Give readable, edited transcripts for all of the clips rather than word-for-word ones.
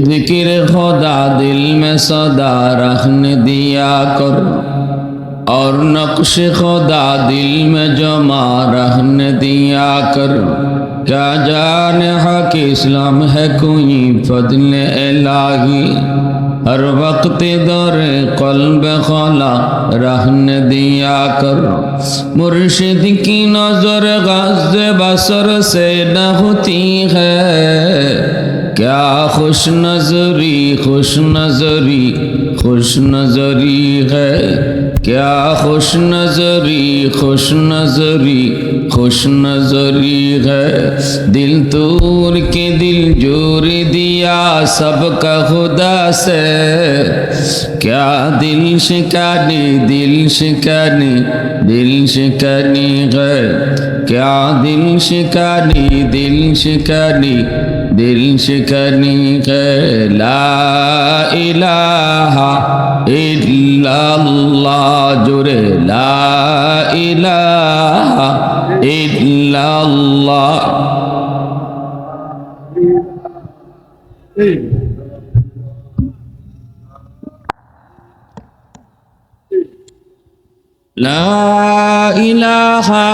जिक्र खुदा दिल में सदा रखने दिया कर और नक्श खुदा दिल में जमा रखने दिया कर। क्या जाने हक इस्लाम है कोई फजल इलाही, हर वक्त दौरे क़ल्ब खला रहने दिया कर। मुर्शिद की नजर गज़ बसर से न होती है, क्या खुश नजरी खुश नजरी खुश नजरी है, क्या खुश नजरी खुश नजरी खुश नजरी है। दिल तोड़ के दिल जोड़ दिया सबका खुदा से, क्या दिल शिकानी दिल शिकानी दिल शिकानी है, क्या दिल शिकानी दिल शिकानी दिल शिकनी है। ला इलाहा इल्लल्लाह जुरे ला इलाहा इल्लल्लाह। ला इलाहा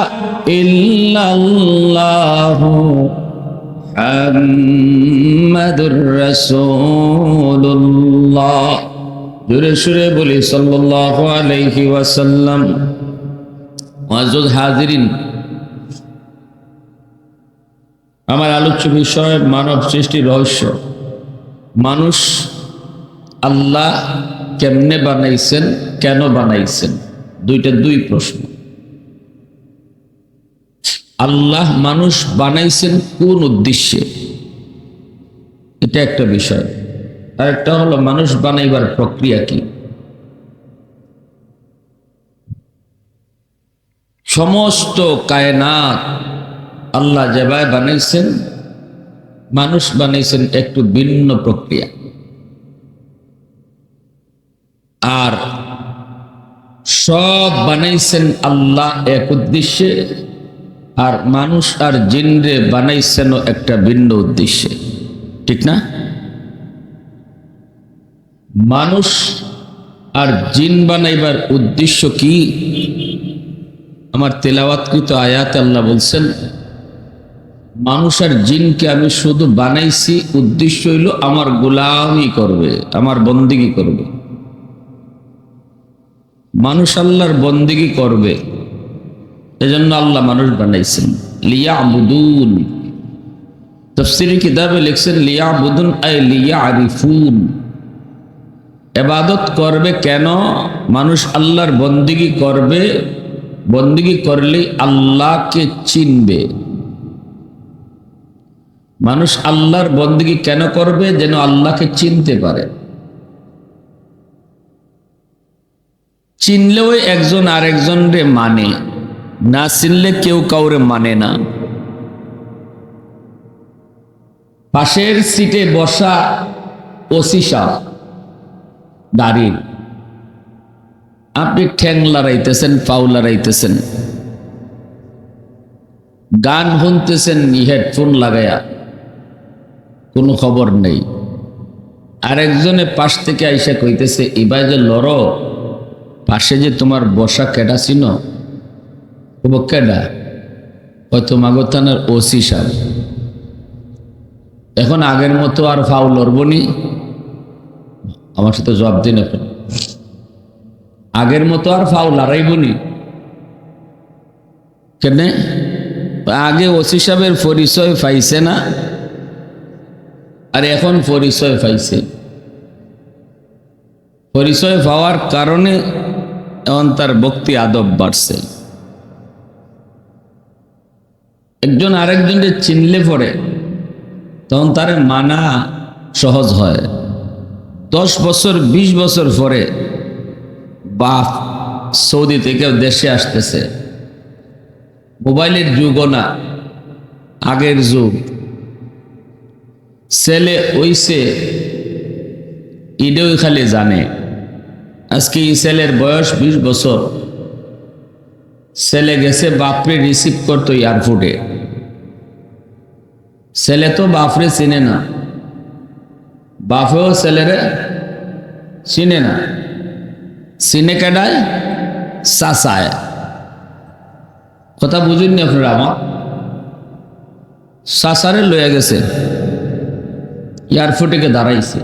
इल्लल्लाह मुहम्मदुर रसूलुल्लाह। जोरे सुरे बोली सल्लल्लाहु अलैहि वसल्लम। मुअज़्ज़ज़ हाज़िरीन, আমার আলোচ্য বিষয় মানব সৃষ্টির রহস্য। মানুষ আল্লাহ কেমনে বানাইছেন, কেন বানাইছেন, দুই প্রশ্ন। আল্লাহ মানুষ বানাইছেন কোন উদ্দেশ্যে, এটা একটা বিষয়। আর একটা হলো মানুষ বানাইবার প্রক্রিয়া কি। সমস্ত কায়নাত আল্লাহ যেভাবে বানাইছেন, মানুষ বানাইছেন একটু ভিন্ন প্রক্রিয়া। আর সব বানাইছেন আল্লাহ এক উদ্দেশ্যে, আর মানুষ আর জিনরে বানাইছেন একটা ভিন্ন উদ্দেশ্যে, ঠিক না? মানুষ আর জিন বানাইবার উদ্দেশ্য কি? আমার তেলাওয়াতকৃত আয়াতে আল্লাহ বলছেন, মানুষ আর জিনকে আমি শুধু বানাইছি, উদ্দেশ্য হইল আমার গোলামি করবে, আমার বন্দেগী করবে। মানুষ আল্লাহর বন্দেগী করবে, এজন্য আল্লাহ মানুষ বানাইছেন। লিয়াবুদুন, তাফসীরে কিতাবে লিখছেন লিয়াবুদুন আই লিয়ারিফুন। ইবাদত করবে কেন? মানুষ আল্লাহর বন্দেগী করবে, বন্দেগী করলে আল্লাহকে চিনবে। মানুষ আল্লাহর বন্দেগী কেন করবে? যেন আল্লাহকে চিনতে পারে। চিনলেও একজন আরেকজনরে মানে, না চিনলে কেউ কাউরে মানে না। পাশের সিটে বসা ওসি সাহেব দাঁড়িয়ে, আপনি ঠ্যাং লড়াইতেছেন, পাও লড়াইতেছেন, গান শুনতেছেন হেডফোন লাগায়া, কোনো খবর নেই। আরেকজনে পাশ থেকে আইসা কইতেছে, এবার যে লড়ো, পাশে যে তোমার বসা কেডা চিনো? কেডা? হয়তো মাগতানার ওসি সাহেব। এখন আগের মতো আর ফাউ লড়বনি? আমার সাথে জবাব দিন এখন। আগের মতো আর ফাউ লড়াইবনি কেন? আগে ওসি সাহেবের পরিচয় পাইছে না, আর এখন পরিচয় পাইছে। পরিচয় পাওয়ার কারণে এখন তার ভক্তি আদব বাড়ছে। একজন আরেকজনকে চিনলে পরে তখন তার মানা সহজ হয়। 10 বছর 20 বছর পরে বাপ সৌদি থেকে দেশে আসতেছে, মোবাইলের যুগও না, আগের যুগ। ছেলে ওইসে ইডেও খালি জানে। আজকে এই ছেলের বয়স 20 বছর, ছেলে গেছে বাপরে রিসিভ করতো বাপেও ছেলেরে চিনে না, চিনে কেডায়? চাচায়। কথা বুঝুননি আপনারা আমার? চাচারে লইয়া গেছে, এয়ারপোর্টে দাঁড়াইছে।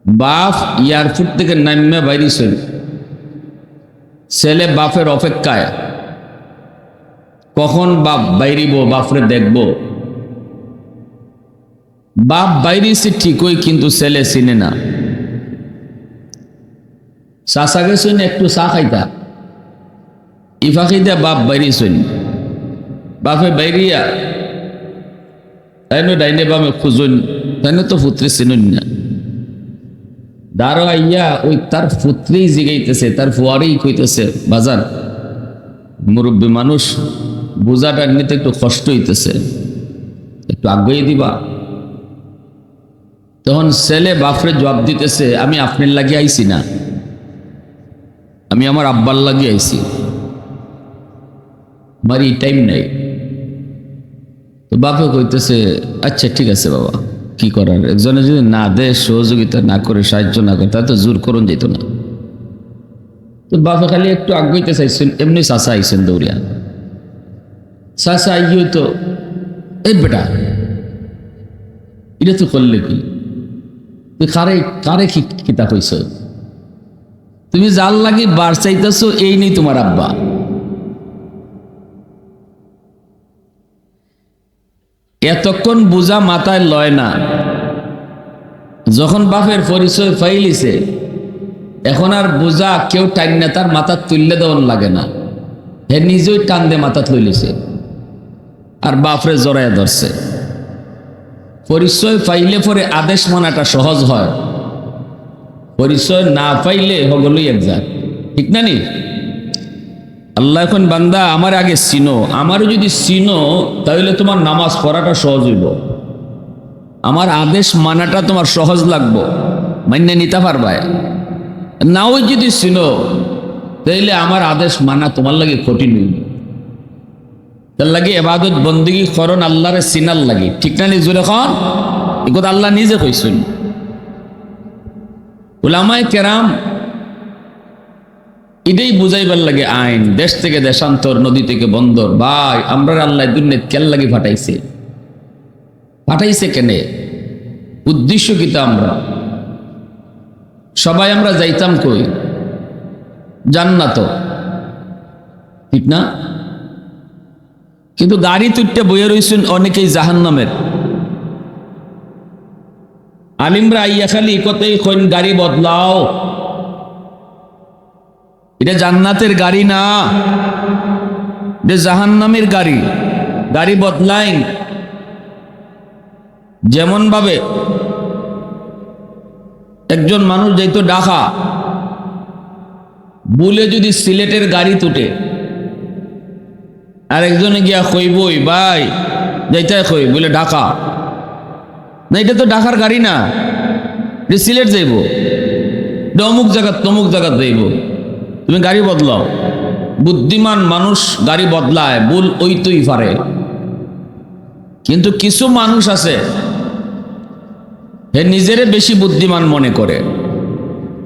বাপ এয়ারপোর্ট থেকে নামে বাইরেছেন, ছেলে বাপের অপেক্ষায় কখন বাপ বাইরিব, বাপরে দেখব। বাপ বাইরেছে ঠিকই, কিন্তু ছেলে চিনে না। চাচাকে শুনে একটু চা খাইতা, ইফা খাইতা বাপ বাইরেছেন। বাপে বাইরিয়া তাই ডাইনে বামে খুঁজুন, তাই তো পুত্রে চিনুন না। দাঁড়ো আইয়া ওই তার পুত্রেই জিগাইতেছে, তার ফুয়ারেই কইতেছে, বাজার মুরব্বী মানুষ, বোঝাটা নিতে একটু কষ্ট হইতেছে, একটু আগ্রহী দিবা। তখন ছেলে বাপরে জবাব দিতেছে, আমি আপনার লাগিয়ে আইছি না, আমি আমার আব্বার লাগিয়ে আইছি, আমার এই টাইম নাই। তো বাপে কইতেছে, আচ্ছা ঠিক আছে বাবা, কি করার, একজনে যদি না দেয়, সহযোগিতা না করে, সাহায্য না করে, তাহলে তো জোর করুন যেত না। তো বাপে খালি একটু আগ্রহীতে চাইছেন, এমনি চাচা আইছেন দৌড়িয়া। চাচা আইয় তো, এই বেটা এটা তো করলে কি, তুই কারে কারে খিতা কইছ, তুমি যার লাগি বার চাইতেছো, এই নেই তোমার আব্বা। এতক্ষণ বোঝা মাথায় লয় না, যখন বাপের পরিচয় ফাইলিছে, এখন আর বোঝা কেউ টাইম না, তার মাথা তুললে দেওয়ান লাগে না, হে নিজেই টান দিয়ে মাথা তুলিছে আর বাপরে জড়াইয়া ধরছে। পরিচয় পাইলে পরে আদেশ মানাটা সহজ হয়, পরিচয় না পাইলে হগলই এক যাক, ঠিক না নি? আল্লাহ এখন বান্দা আমার আগে চিনো, আমারও যদি চিনো তাহলে তোমার নামাজ পড়াটা সহজ হইব, আমার আদেশ মানাটা তোমার সহজ লাগবো, মান্য নিতে পারবায়। নাও যদি চিনো তাইলে আমার আদেশ মানা তোমার লাগে কঠিন হইব। তার লাগে এবাদত বন্দেগী করন আল্লাহরে চিনার লাগে, ঠিক না? নিজুর এখন এগুলো আল্লাহ নিজে কইছেন। উলামায়ে কেরাম এটাই বুঝাইবার লাগে আইন, দেশ থেকে দেশান্তর, নদী থেকে বন্দর। ভাই আমরা আল্লাহ দুনিয়াত কেন লাগে পাঠাইছে, পাঠাইছে কেনে, উদ্দেশ্য কিতা? আমরা সবাই আমরা যাইতাম কই? জান্নাত, ঠিক না? কিন্তু গাড়ি তুইটা বইয়ে রইছেন অনেকেই জাহান্নামের। আলিমরা আইয়া খালি কতই কইন গাড়ি বদলাও, এটা জান্নাতের গাড়ি না, এটা জাহান্নামের গাড়ি, গাড়ি বদলাইন। যেমন ভাবে একজন মানুষ যাইতো ঢাকা, বলে যদি সিলেটের গাড়ি তুটে, আর একজনে গিয়া কইবই ভাই যাইতে কই, বলে ঢাকা না, এটা তো ঢাকার গাড়ি না, এটা সিলেট যাইব, অমুক জায়গা তমুক জায়গা যাইব, তুমি গাড়ি বদলাও। বুদ্ধিমান মানুষ গাড়ি বদলায়, ভুল ওইতই পারে। কিন্তু কিছু মানুষ আছে হে নিজেরে বেশি বুদ্ধিমান মনে করে,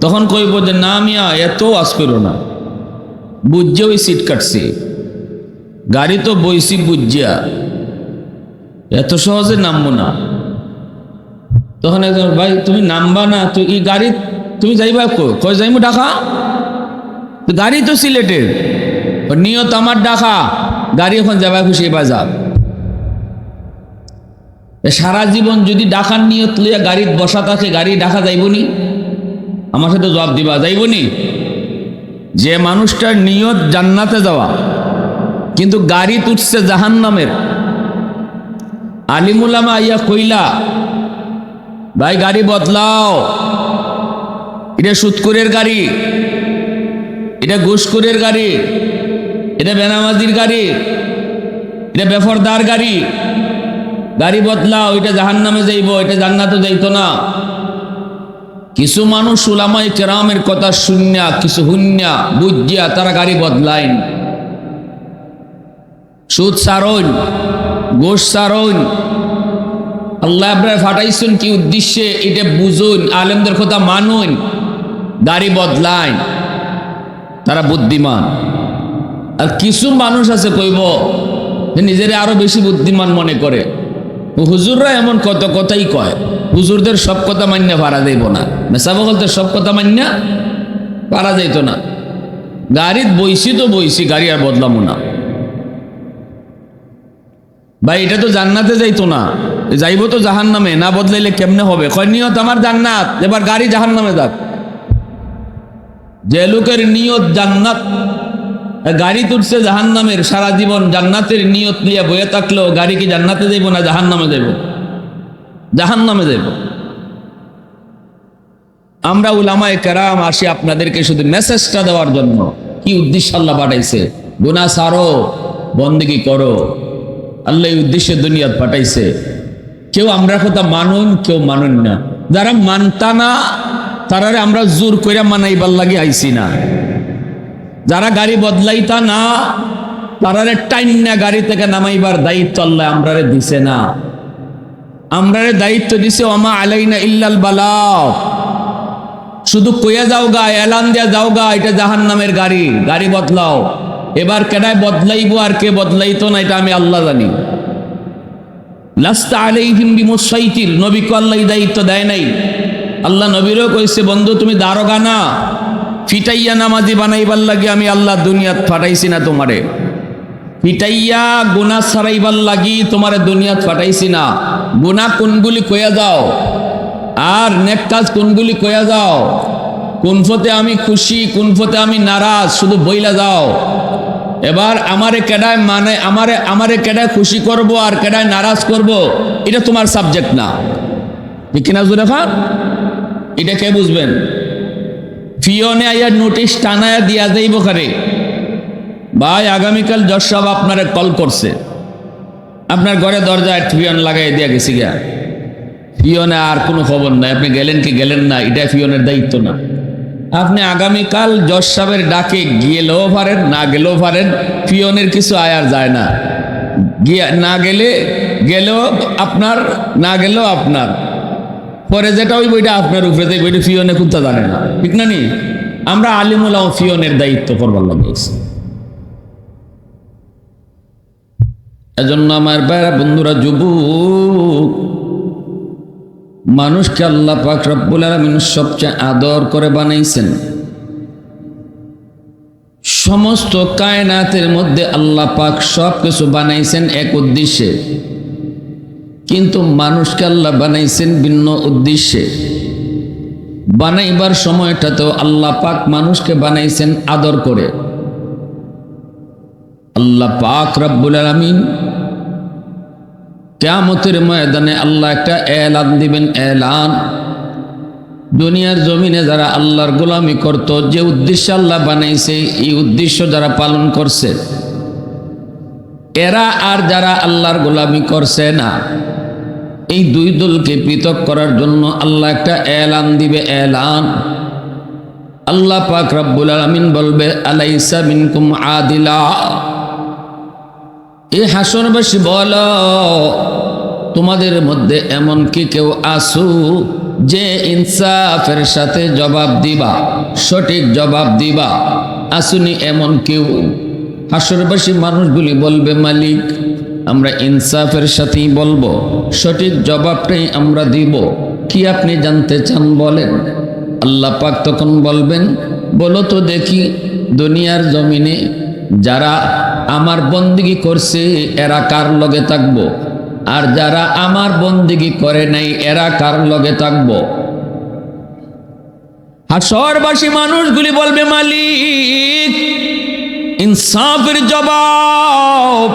তখন কইব যে না মিয়া এত আজ করো না, বুঝছে ওই সিট কাটছি, গাড়ি তো বইছি বুঝিয়া, এত সহজে নামবো না। তখন একজন ভাই তুমি নামবা না, তো এই গাড়ি তুমি যাইবা কই? যাইবো ঢাকা, গাড়ি তো সিলেটের, নিয়ত আমার ঢাকা, গাড়ি এখন যাবা খুশি বাজার। সারা জীবন যদি ঢাকার নিয়ত লইয়া গাড়ির বসা থাকে, গাড়ি ঢাকা যাইবনি? আমার সাথে জবাব দিবা, যাইবনি? যে মানুষটার নিয়ত জান্নাতে যাওয়া কিন্তু গাড়ি তুটছে জাহান্নামের, আলিম উলামা আইয়া কইলা ভাই গাড়ি বদলাও, এটা সুদখোরের গাড়ি, এটা ঘুষখোরের গাড়ি, এটা বেনামাজির গাড়ি, এটা বেফরদার গাড়ি, গাড়ি বদলাও, এটা জাহান্নামে যাইব, এটা জান্নাতে যাইতো না। কিছু মানুষ উলামায়ে কেরামের কথা শুনিয়া, কিছু হুন্যা বুঝিয়া তারা গাড়ি বদলাইন, সুদ সারইন, ঘুষ সারইন, আল্লাহ আপনারা ফাটাইছেন কি উদ্দেশ্যে এটা বুঝুন, আলেমদের কথা মানুন, গাড়ি বদলাইন, তারা বুদ্ধিমান। আর কিছু মানুষ আছে কইব যে নিজের আরো বেশি বুদ্ধিমান মনে করে, হুজুররা এমন কত কথাই কয়, হুজুরদের সব কথা মান্য পারা যাইব না, মেসাবগলদের সব কথা মান্য পারা যাইত না। গাড়িত বইছি তো বইছি, গাড়ি আর বদলামো না ভাই, এটা তো জান্নাতে যাইতো না, যাইব তো জাহান্নামে, না বদলাইলে কেমনে হবে? কয় নিয়ত আমার জান্নাত, এবার গাড়ি জাহান্নামে যাক। যে লোকের নিয়ত জান্নাত, গাড়ি তুলছে জাহান্নামের, সারা জীবন জান্নাতের নিয়ত নিয়ে বয়ে থাকলেও গাড়ি কি জান্নাতে যাইব না জাহান্নামে যাইব? জাহান্নামে যাইব। আমরা উলামায়ে কেরাম আসি আপনাদেরকে শুধু মেসেজটা দেওয়ার জন্য। কি উদ্দেশ্য আল্লাহ পাঠাইছে? গুনাহ ছাড়ো, বন্দেগী করো, আল্লাহ এই উদ্দেশ্যে দুনিয়াত পাঠাইছে। কেউ আমরা কথা মানুন, কেউ মানুন না। যারা মানতা না তারারে আমরা জোর কইরা মানাইবার লাগি আইছি না। যারা গাড়ি বদলাইতা না তারারে টাইন্না গাড়ি থেকে নামাইবার দায়িত্ব আল্লাহ আমরারে দিছে না। আমরারে দায়িত্ব দিছে ওমা আলাইনা ইল্লাল বালাগ। শুধু কইয়া যাও গা, এলান দিয়া যাও গা, এটা জাহান্নামের গাড়ি, গাড়ি বদলাও। এবার কেডায় বদলাইবো আর কে বদলাইতো না এটা আমি আল্লাহ জানি। লাস্তা আলাইহিম বিমুসাইতির, নবীকে আল্লাহ দায়িত্ব দেয় নাই। আল্লাহ নবীরও কইছে বন্ধু তুমি দারোগা না, ফিটাইয়া নামাজি বানাইবার লাগি আমি আল্লাহ দুনিয়াত পাঠাইছি না তোমারে। ফিটাইয়া গুনাহ ছাড়াইবার লাগি তোমারে দুনিয়াত পাঠাইছি না। গুনাহ কোনগুলি কইয়া যাও আর নেক কাজ কোনগুলি কইয়া যাও, কোন ফতে আমি খুশি কোন ফতে আমি নারাজ, শুধু বইলা যাও। এবার আমারে কেডায় মানে আমারে কেডায় খুশি করব আর কেডায় নারাজ করব এটা তোমার সাবজেক্ট না, ঠিক কিনা জুরে খান? এটা কে বুঝবেন? ফিওনে আইয়া নোটিশ টানায়া দিয়া যাইব কারে, ভাই আগামীকাল জজ সাহেব আপনারে কল করছে, আপনার ঘরে দরজায় ফিওন লাগাই দিয়া গেছি গিয়া, ফিওনে আর কোনো খবর নাই, আপনি গেলেন কি গেলেন না এটা ফিওনের দায়িত্ব না। আপনি আগামীকাল জজ সাহেবের ডাকে গেলেও পারেন না গেলেও পারেন, ফিওনের কিছু আয়ার যায় না। গিয়া না গেলেও আপনার, না গেলেও আপনার, পরে যেটা ওই বইটা আপনার উপরে দেয়, বইটা ফিওনে কোনটা জানে না, ঠিক না নি? আমরা আলিমুলাও ফিওনের দায়িত্ব করবার লাগিয়েছি। এজন্য আমার ভাইরা বন্ধুরা, যুবক মানুষকে আল্লাহ পাক রব্বুল আলামিন সবচেয়ে আদর করে বানাইছেন। সমস্ত কায়নাতের মধ্যে আল্লাহ পাক সব কিছু বানাইছেন এক উদ্দেশ্যে, কিন্তু মানুষকে আল্লাহ বানাইছেন ভিন্ন উদ্দেশ্যে। বানাইবার সময়টাতেও আল্লাহ পাক মানুষকে বানাইছেন আদর করে। আল্লাহ পাক রব্বুল আলামিন কিয়ামতের ময়দানে আল্লাহ একটা এলান দিবেন, এলান। দুনিয়ার জমিনে যারা আল্লাহর গোলামি করত, যে উদ্দেশ্যে আল্লাহ বানাইছে এই উদ্দেশ্য যারা পালন করছে এরা আর যারা আল্লাহর গোলামি করছে না, এই দুই দলকে পৃথক করার জন্য আল্লাহ একটা এলান দিবে, এলান। আল্লাহ পাক রব্বুল আলামিন বলবে আলাইসা মিনকুম আদিলা, এ হাসরবাসী বলো তোমাদের মধ্যে এমন কি কেউ আসু যে ইনসাফের সাথে জবাব দিবা, সঠিক জবাব দিবা? আসুনি এমন কেউ? হাসরবাসী মানুষগুলি বলবে মালিক আমরা ইনসাফের সাথেই বলবো, সঠিক জবাবটাই আমরা দিব। কি আপনি জানতে চান বলেন? আল্লাহ পাক তখন বলবেন বলো তো দেখি, দুনিয়ার জমিনে যারা আমার বন্দেগী করছে এরা কার লগে থাকবো, আর যারা আমার বন্দেগী করে নাই এরা কার লগে থাকবো? হাসরবাসী মানুষগুলি বলবে মালিক ইনসাফের জবাব,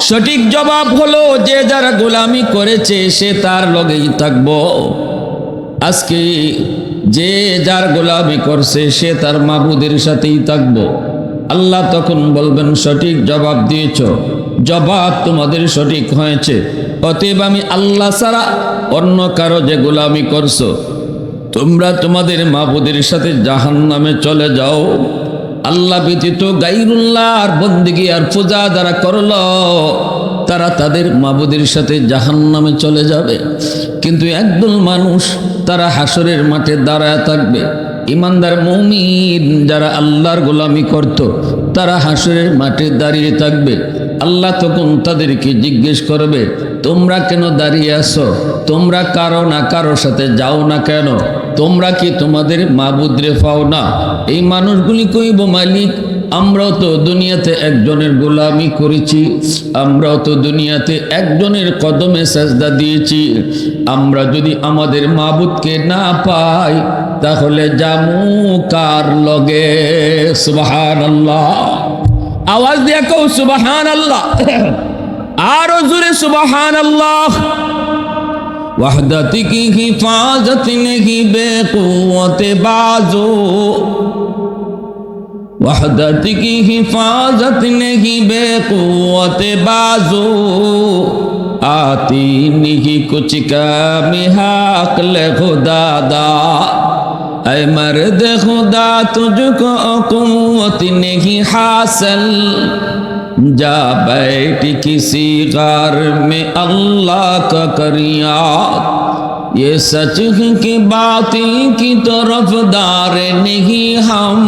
সঠিক জবাব হলো যে যারা গোলামি করেছে সে তার লগেই থাকবো। আজকে যে যার গোলামি করছে সে তার মাবুদের সাথেই থাকবো। আল্লাহ তখন বলবেন সঠিক জবাব দিয়েছ, জবাব তোমাদের সঠিক হয়েছে, অতএব আমি আল্লাহ ছাড়া অন্য কারো যে গোলামি করছো তোমরা তোমাদের মাবুদের সাথে জাহান্নামে চলে যাও। আল্লাহ ব্যতীত গায়রুল্লাহর বন্দেগী আর পূজা যারা করলো তারা তাদের মাবুদের সাথে জাহান্নামে চলে যাবে। কিন্তু একদল মানুষ তারা হাসরের মাঠে দাঁড়ায় থাকবে। ইমানদার মুমিন যারা আল্লাহর গোলামি করত তারা হাসরের মাঠে দাঁড়িয়ে থাকবে। আল্লাহ তখন তাদেরকে জিজ্ঞেস করবে, তোমরা কেন দাঁড়িয়ে আছো? তোমরা কারো না কারো সাথে যাও না কেন? তোমরা কি তোমাদের মাবুদরে পাও না? এই মানুষগুলি কইব, মালিক আমরাও তো দুনিয়াতে একজনের গোলামি করেছি, আমরাও তো দুনিয়াতে একজনের কদমে সাজদা দিয়েছি। আমরা যদি আমাদের মাবুদকে না পাই তাহলে জামু কার লগে? সুবহানাল্লাহ, আওয়াজ দিয়া কও সুবহানাল্লাহ, আরো জোরে সুবহানাল্লাহ। वहदत की हिफाजत नहीं बेक़ुव्वत बाज़ो, वहदत की हिफाजत नहीं बेक़ुव्वत बाज़ो, आती नहीं कुछ काम अक़्ल खुदा दा। ऐ मर्द खुदा तुझको क़ुव्वत नहीं हासिल, जा बैठ किसी गार में अल्लाह का करियात। ये सच है कि बातिल की तरफदार नहीं हम,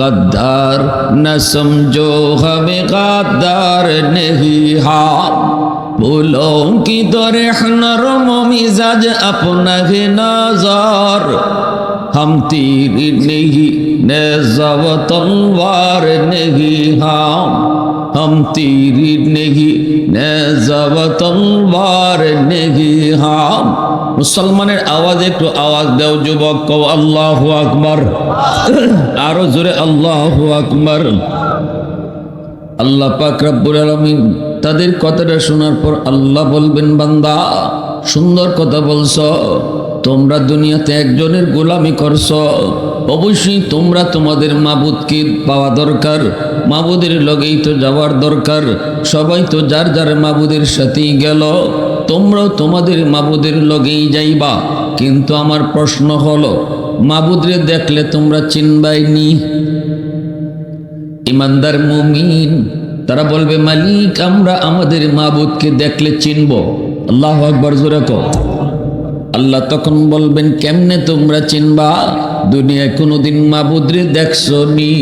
गद्दार न समझो हमें गद्दार नहीं हम। फूलों की तरह नरम मिजाज अपना है नज़र, हम तीर नहीं नेज़ा व तलवार नहीं हम तीर नहीं नेज़ा व तलवार नहीं हम। मुसलमाনের আওয়াজ একটু আওয়াজ দাও যুবক, কও আল্লাহু আকবার, আরো জোরে আল্লাহু আকবার। আল্লাহ পাক রব্বুল আলামিন তাদের কথাটা শোনার পর আল্লাহ বলবেন, বান্দা সুন্দর কথা বলছো, তোমরা দুনিয়াতে একজনের গোলামি করছো, অবশ্যই তোমরা তোমাদের মাবুদকে পাওয়া দরকার, মাবুদের লগেই তো যাওয়ার দরকার। সবাই তো যার যার মাবুদের সাথেই গেল, তোমরাও তোমাদের মাবুদের লগেই যাইবা। কিন্তু আমার প্রশ্ন হলো, মাবুদরে দেখলে তোমরা চিনবাইনি? ইমানদার মুমিন তারা বলবে, মালিক আমরা আমাদের মাবুদকে দেখলে চিনব। আল্লাহু আকবার, জোরে কও। আল্লাহ তখন বলবেন, কেমনে তোমরা চিনবা? দুনিয়ায় কোনোদিন মাবুদরে দেখছো নি?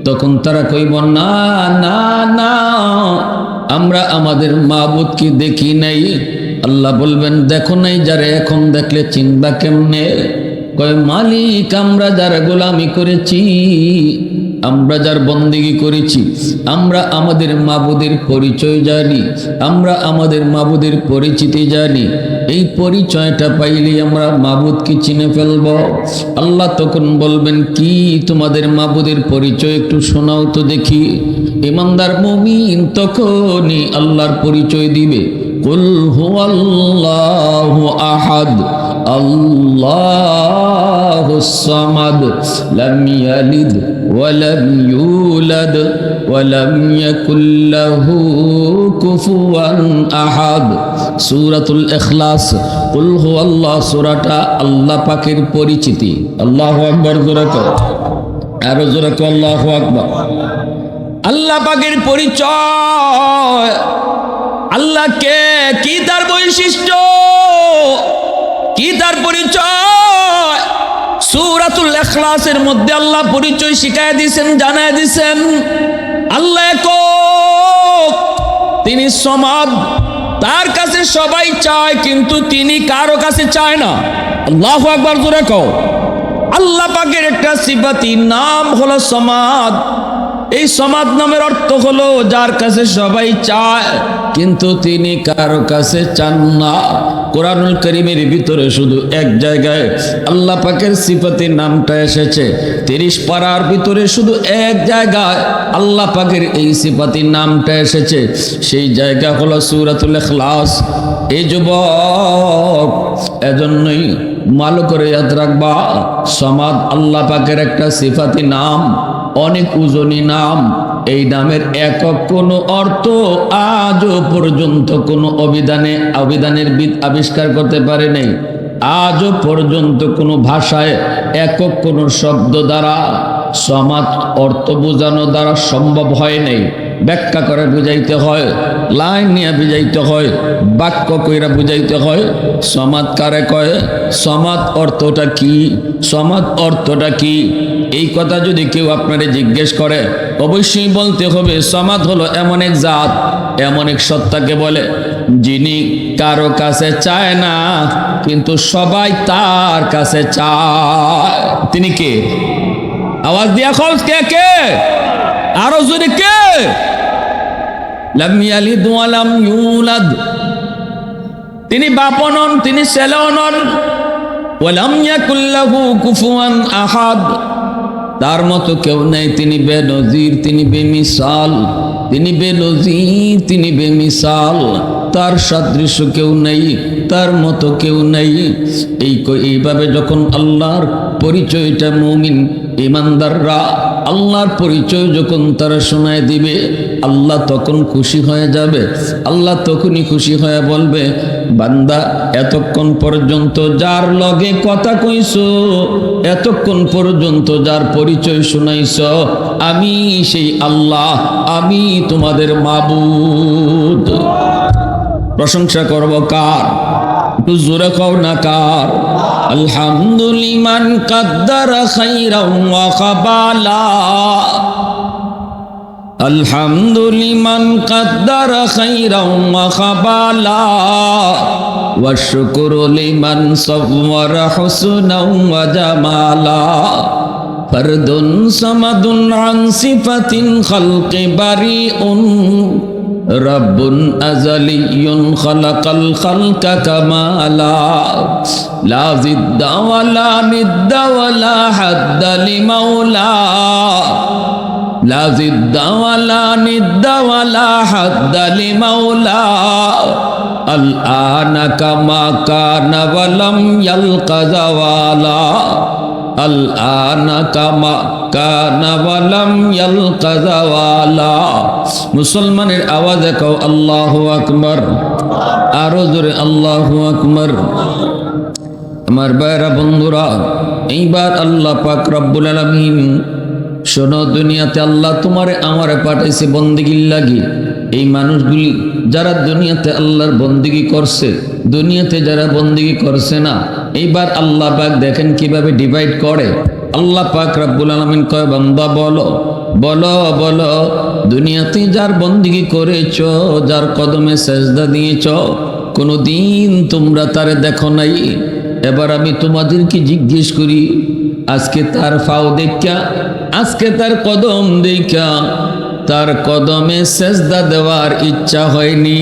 তখন তারা কইব, না না না, আমরা আমাদের মাবুদকে দেখি নাই। আল্লাহ বলবেন, দেখো নাই যারে, এখন দেখলে চিনবা কেমনে? কয়, মালিক আমরা যারা গোলামি করেছি, আমরা যার বন্দেগী করেছি, আমরা আমাদের মাবুদের পরিচয় জানি, আমরা আমাদের মাবুদের পরিচিতি জানি। এই পরিচয়টা পাইলে আমরা মাবুদকে চিনে ফেলব। আল্লাহ তখন বলবেন, কি তোমাদের মাবুদের পরিচয় একটু শোনাও তো দেখি। ইমানদার মুমিন তখনই আল্লাহর পরিচয় দিবে, কুল হুয়াল্লাহু আহাদ আল্লাহুস সামাদ লাম ইয়ালিদ ওয়া লাম ইউলাদ ওয়া লাম ইয়াকুল লাহু কুফুয়ান আহাদ। সূরাতুল ইখলাস, কুল হুয়াল্লাহ সূরাটা আল্লাহ পাকের পরিচিতি। আল্লাহু আকবার, জোরে কও, আরো জোরে কও আল্লাহু আকবার। আল্লাহ পাকের পরিচয়, আল্লাহ কে, কি তার বৈশিষ্ট্য, কি তার পরিচয়? সূরাতুল ইখলাসের মধ্যে আল্লাহ পরিচয় শিখায় দিয়েছেন, জানায় দিয়েছেন। আল্লাহ একক, তিনি সমাদ, তার কাছে সবাই চায় কিন্তু তিনি কারো কাছে চায় না। আল্লাহু আকবার, জোরে কও। আল্লাহ পাকের একটা সিফাতি নাম হলো সমাদ। এই সমাদ নামের অর্থ হলো যার কাছে সবাই চায় কিন্তু তিনি কারো কাছে চান না। কোরআনুল কারীমের ভিতরে শুধু এক জায়গায় আল্লাহ পাকের সিফাতের নামটা এসেছে। 30 পারার ভিতরে শুধু এক জায়গায় আল্লাহ পাকের এই সিফাতের নামটা এসেছে, সেই জায়গা হলো সূরাতুল ইখলাস। এই যুবক, এজন্যই ভালো করে ইয়াদ রাখবা, সমাদ আল্লাহ পাকের একটা সিফাতি নাম, অনেক ওজনী নাম। এই নামের একক কোনো অর্থ আজও পর্যন্ত কোনো অভিধানের বিদ আবিষ্কার করতে পারে নাই। আজও পর্যন্ত কোনো ভাষায় একক কোনো শব্দ দ্বারা সমাদ অর্থ বোঝানো দ্বারা সম্ভব হয় নাই। ব্যাখ্যা করে বুঝাইতে হয়, লাইন নিয়ে বুঝাইতে হয়, বাক্য কইরা বুঝাইতে হয়। সমাদ কারে কয়, সমাদ অর্থটা কি, সমাদ অর্থটা কি, এই কথা যদি কেউ আপনারে জিজ্ঞেস করে অবশ্যই বলতে হবে সমাদ হলো এমন এক জাত, এমন এক সত্তাকে বলে যিনি কারো কাছে চায় না কিন্তু সবাই তার কাছে চায়। তিনি কে? আওয়াজ দিয়া খোঁজ, কে কে? আরো জোরে কে? লাম ইয়ালিদ ওয়া লাম ইউলাদ, তিনি বাপও নন, তিনি ছেলেও নন। ওয়া লাম ইয়াকুল লাহু কুফুয়ান আহাদ, তার মতো কেউ নেই, তিনি বেনজির, তিনি বেমিসাল, তিনি বেনজির, তিনি বেমিসাল, তার সাদৃশ্য কেউ নেই, তার মতো কেউ নেই। এইভাবে যখন আল্লাহর পরিচয়টা মুমিন ইমানদাররা আল্লাহর পরিচয় যখন তারা শোনায় দিবে, আল্লাহ তখন খুশি হয়ে যাবে। আল্লাহ তখনই খুশি হয়ে বলবে, বান্দা এতক্ষণ পর্যন্ত যার লগে কথা কইছো, এতক্ষণ পর্যন্ত যার পরিচয় শোনাইছ, আমি সেই আল্লাহ, আমি তোমাদের মাবুদ। প্রশংসা করব কার? একটু জোরে কও না কার? আলহামদুলিমান কাদ্দারা খাইরাম ওয়া খাবালা, আলহামদুলিমান কাদ্দারা খাইরাম ওয়া খাবালা, ওয়া শুকরু লিমান সাওয়ারা হুসনাও ওয়া জামালা, ফরদুন সামাদুন আন সিফাতিন খালকি বারিউন, রব্বুন আযালিয়্যুন খালাকাল খালকা কামালা, লা জিদ্দা ওয়ালা নিদ্দা ওয়ালা হাদ্দা লিমাওলা, লা জিদ্দা ওয়ালা নিদ্দা ওয়ালা হাদ্দা লিমাওলা, আল আনা কামা কানা ওয়া লাম ইয়ালকা যাওয়ালা, আল আনা কামা কানা ওয়া লাম ইয়ালকা যাওয়ালা। মুসলমানের আওয়াজে কও আল্লাহু আকবার, আরো জোরে আল্লাহু আকবার। আমার ভাইরা বন্ধুরা, এইবার আল্লাহ পাক রব্বুল আলামিন, শোনো, দুনিয়াতে আল্লাহ তোমারে আমারে পাঠাইছে বন্দেগীর লাগি। এই মানুষগুলি যারা দুনিয়াতে আল্লাহর বন্দেগী করছে, দুনিয়াতে যারা বন্দেগী করছে না, এইবার আল্লাহ পাক দেখেন কিভাবে ডিভাইড করে। আল্লাহ পাক রব্বুল আলামিন কয়, বান্দা বলো বলো বলো, দুনিয়াতে যার বন্দেগী করেছ, যার কদমে সেজদা দিয়েছ, কোনোদিন তোমরা তারে দেখো নাই। এবার আমি তোমাদেরকে জিজ্ঞেস করি, আজকে তার ফাও দেখা, আজকে তার কদম দেখা, তার কদমে সেজদা দেওয়ার ইচ্ছা হয়নি?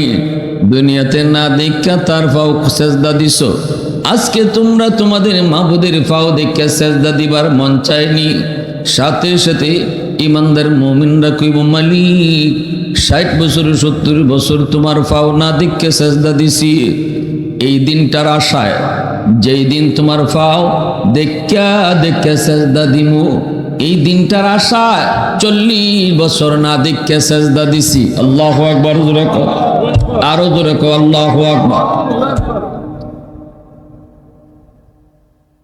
দুনিয়াতে না দেখা তার ফাও সেজদা দিছো, আজকে তোমরা তোমাদের মাবুদের ফাও দেখা সেজদা দিবার মন চায়নি। সাথে সাথে ইমানদার মুমিনরা কইব, মালিক 60 বছর 70 বছর তোমার ফাও না দেখে সেজদা দিছি। এই দিনটার আশায়, যেই দিন তোমার ফাও দেখা দেখা সেজদা দিমু, এই দিনটার আশায় 40 বছর না দেখে সেজদা দিছি। আল্লাহু আকবার, জোরে কও, আরো জোরে কও আল্লাহু আকবার।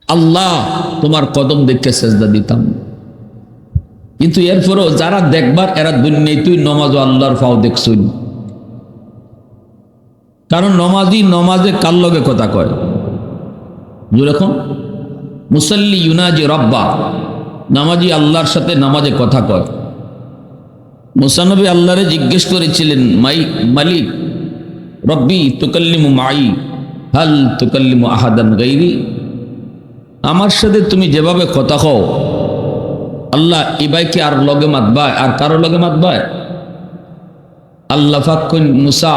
আল্লাহ তোমার কদম দেখে সেজদা দিতাম, কিন্তু এরপরও যারা দেখবার এরা দুনিয়ায় তুই নমাজ ও আল্লাহর ফাও দেখছুন। কারণ নমাজি নমাজে কার লগে কথা কয়? যেরকম মুসাল্লি ইউনাজি রব্বা, নামাজি আল্লাহর সাথে নামাজে কথা কয়। মুসা নবী আল্লাহরে জিজ্ঞেস করেছিলেন, মালিক রব্বি তুকাল্লিমু মাই হাল তুকাল্লিমু আহাদান গাইরি, আমার সাথে তুমি যেভাবে কথা কও আল্লাহ, ইবাইকে আর লগে মাতবায়, আর কারো লগে মাতবায়? আল্লাহ পাক কইন, মুসা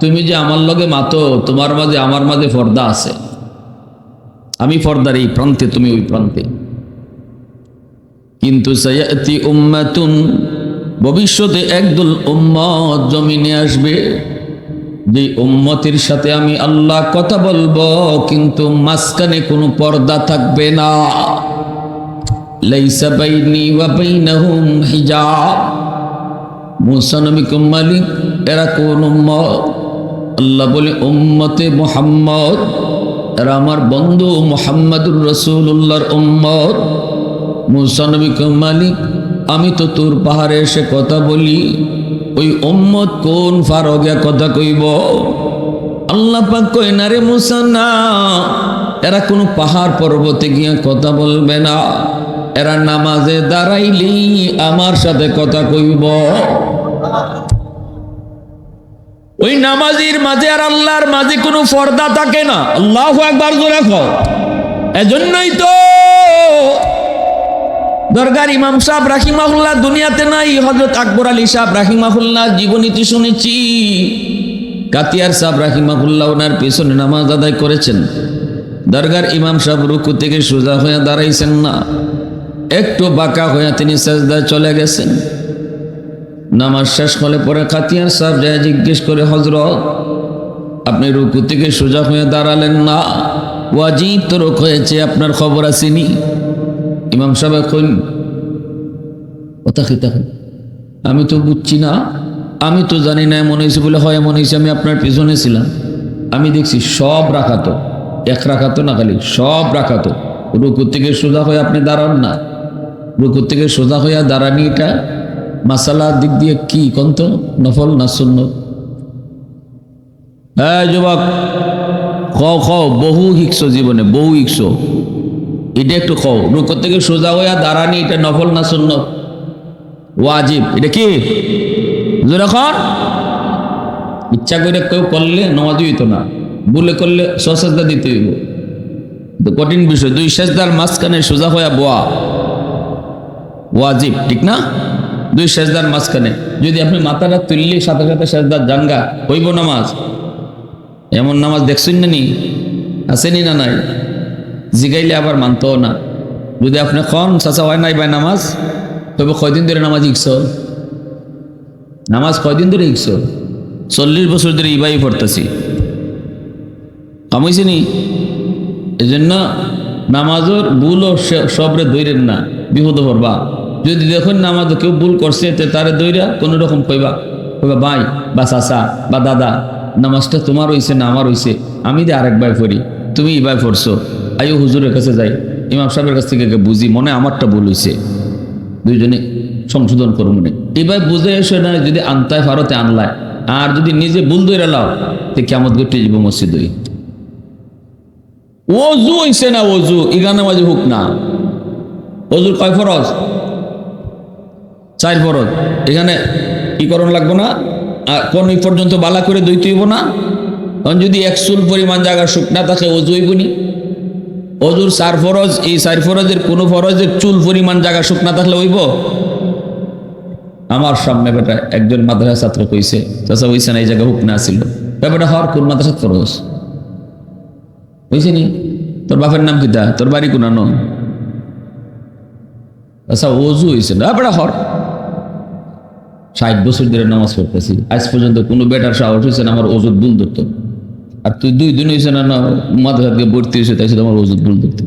তুমি যে আমার লগে মাতো, তোমার মাঝে আমার মাঝে পর্দা আছে। আমি পর্দার এই প্রান্তে, তুমি ওই প্রান্তে। কিন্তু সায়াতি উম্মাতুন, ভবিষ্যতে একদল উম্মত জমিনে আসবে, যে উম্মতের সাথে আমি আল্লাহ কথা বলবো, কিন্তু মাঝখানে কোনো পর্দা থাকবে না। লাইসা বাইনি ওয়া বাইনাহুম হিজাব। মুসা নবী কো, মালিক এরা কোন উম্মত? আল্লাহ বলে, উম্মতে মুহাম্মদ, এরা আমার বন্ধু মুহাম্মাদুর রাসূলুল্লাহর উম্মত। মুসা নবী কো, মালিক আমি তো তোর পাহাড়ে এসে কথা বলি, ওই উম্মত কোন ফারগে কথা কইব? আল্লাহ পাক কই না রে মুসা, না, এরা কোনো পাহাড় পর্বতে গিয়ে কথা বলবে না, এরা নামাজে দাঁড়াইলেই আমার সাথে কথা কইব। ওই নামাজির মাঝে আর আল্লাহর মাঝে কোনো পর্দা থাকে না। আল্লাহু আকবার জোরে কও। এজন্যই তো দরগার ইমাম সাহেব রাহিমাহুল্লাহ দুনিয়াতে নাই, হযরত আকবর আলী সাহেব রাহিমাহুল্লাহ জীবনীতে শুনেছি, কাতিয়ার সাহেব রাহিমাহুল্লাহ ওনার পেছনে নামাজ আদায় করেছেন। দরগার ইমাম সাহেব রুকু থেকে সোজা হয়ে দাঁড়াইছেন না, একটু বাঁকা হয়ে তিনি সাজদায় চলে গেছেন। নামাজ শেষ হলে পরে কাতিয়ার সাহেব যায় জিজ্ঞেস করে, হযরত আপনি রুকু থেকে সোজা হয়ে দাঁড়ালেন না, ওয়াজিব তো রুক হয়েছে, আপনার খবর আসেনি? ইমাম সাহেব এখন কথা খেতে, আমি তো বুঝছি না, আমি তো জানি না, এমন হয়েছে বলে হয়, এমন হয়েছে, আমি আপনার পিছনে ছিলাম, আমি দেখছি সব রাখাতো, এক রাখাতো না, খালি সব রাখাতো। রুকু থেকে সোজা হয়ে আপনি দাঁড়ান না, রুকু থেকে সোজা হয়ে দাঁড়ানি এটা মাসালার দিক দিয়ে কি কন্ত, নফল না সুন্নত? হ্যাঁ যুবক, খাও বহু হিকছো জীবনে, বহু হিকছো, এটা একটু খাও। রুকু থেকে সোজা হয়ে দাঁড়ানি এটা নফল না সুন্নত? ওয়াজিব। এটা কি যখন ইচ্ছা করে কেউ করলে নামাজই হইতো না, ভুলে করলে সসাজদা দিতে হইব, কঠিন বিষয়। দুই সেজদার মাঝখানে সোজা হয়ে বোয়া ওয়াজিব, ঠিক না? দুই সেজদার মাঝখানে যদি আপনি মাথাটা তুললে সাথে সাথে সেজদার জাঙ্গা হইব নামাজ? এমন নামাজ দেখছেন না? নি আসেনি না? নাই জিগাইলে আবার মানতেও না। যদি আপনি খন চাচা হয় নাই ভাই নামাজ, তবে কয়দিন ধরে নামাজ শিখছ? নামাজ কয়দিন ধরে শিখছ? 40 বছর ধরে ইবাই পড়তেছি, কামাইছে নি? এই জন্য নামাজের ভুল ও সবরে দৈরেন না, বিপদ পড়বা। যদি দেখুন নামাজ কেউ ভুল করছে, তারে দৈরা কোনো রকম কইবা ভাই বা চাচা বা দাদা, নামাজটা তোমার হইছে না আমার হইছে, আমি যে আরেক ভাই পড়ি, তুমি ইবাই পড়ছো, আইও হুজুরের কাছে যাই, ইমাম সাহেবের কাছ থেকে বুঝি, মনে আমারটা ভুল হইছে, দুইজনে সংশোধন করো মনে। এবার বুঝে এসে না, যদি আনতায় ভারতে আনলায়, আর যদি নিজে ভুল দৈরা লাও, তো কেমন গেটে যাব মসজিদ। ওযু হইছে না, ওযু ইগানা মাঝে হুক না। ওযুর কয় ফরজ? 4 ফরজ। এখানে কি করণ লাগবো না, কোন পর্যন্ত বালা করে দইতে হইব না। কারণ যদি 1 চুল পরিমাণ জায়গা শুকনা থাকে, ওযু হইব নি? ওযুর 4 ফরজ, এই 4 ফরজের কোনো ফরজের চুল পরিমাণ জায়গা শুকনা থাকলে হইব? আমার সামনে বেটা একজন মাদ্রাসা ছাত্র কইছে, চাচা হইছে না, এই জায়গা হুক না ছিল। ব্যাপারটা হর কোন মাদ্রাসা ফরজ হইছে নি? তোর বাপের নাম কিতা, তোর বাড়ি কোনানো? আচ্ছা ওযু হইছে না, ব্যাপারটা হর। 60 বছর ধরে নামাজ পড়তেছি, আজ পর্যন্ত কোনো বেটার সাহস হয়েছে না আমার ওযুর ভুল ধরতো। আর তুই 2 দিন হয়েছে না মাদ্রাসা থেকে ভর্তি হয়েছে, তাই আমার ওযুর ভুল ধরতো।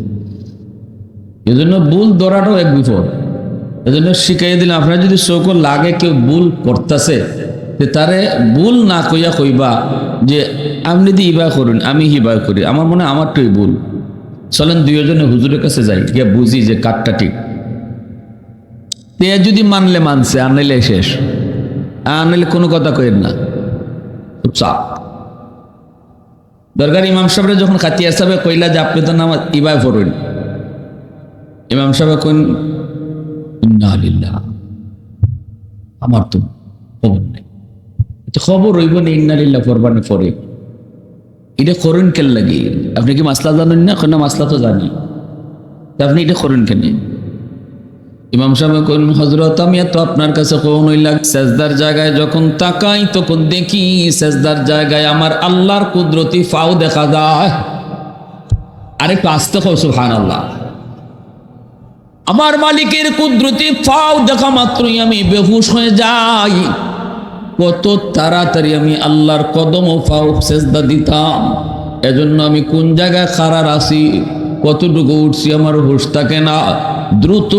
এই জন্য ভুল ধরাটাও এক বিপদ। এই জন্য শিখাই দিলাম, আপনার যদি চোখ লাগে কেউ ভুল করতেছে, তারে ভুল না কইয়া কইবা যে আপনি যদি ইবা করুন, আমি হিবা করি, আমার মনে হয় আমারটাই ভুল, চলেন দুইজনে হুজুরের কাছে যাই, গিয়ে বুঝি যে কাঠটা ঠিক। তে যদি মানলে মানছে, আনলে শেষ, আনলে কোনো কথা কইেন না, খুব চাপ। দরকার ইমাম সাহেবরা যখন খাতিয়া সাহেব কইলা যে আপনি তো নামাজ ইবা করুন, ইমাম সাহেব কইন ইন্না লিল্লাহ, আমার তো খবর নেই, খবর হইব না, ইন্না লিল্লাহ ফরবানে পরে এটা করুন কেন লাগে? আপনি কি মাসলা জানেন না? কেন মাসলা তো জানি, আপনি এটা করুন কেন? ইমাম সাহেব কোন হযরত আমি তো আপনার কাছে কোন হইলা সেজদার জায়গায় যখন তাকাই, তখন দেখি সেজদার জায়গায় আমার আল্লাহর কুদরতি ফাও দেখা যায়। আরে আস্তে কও সুবহানাল্লাহ। আমার মালিকের কুদরতি ফাও দেখা মাত্রই আমি বেহুশ হয়ে যাই। কত তাড়াতাড়ি আমি আল্লাহর কদম ও ফাও সেজদা দিতাম। এজন্য আমি কোন জায়গায় খাড়ার আছি, কতটুকু উঠছি আমার হুশ থাকে না, দ্রুত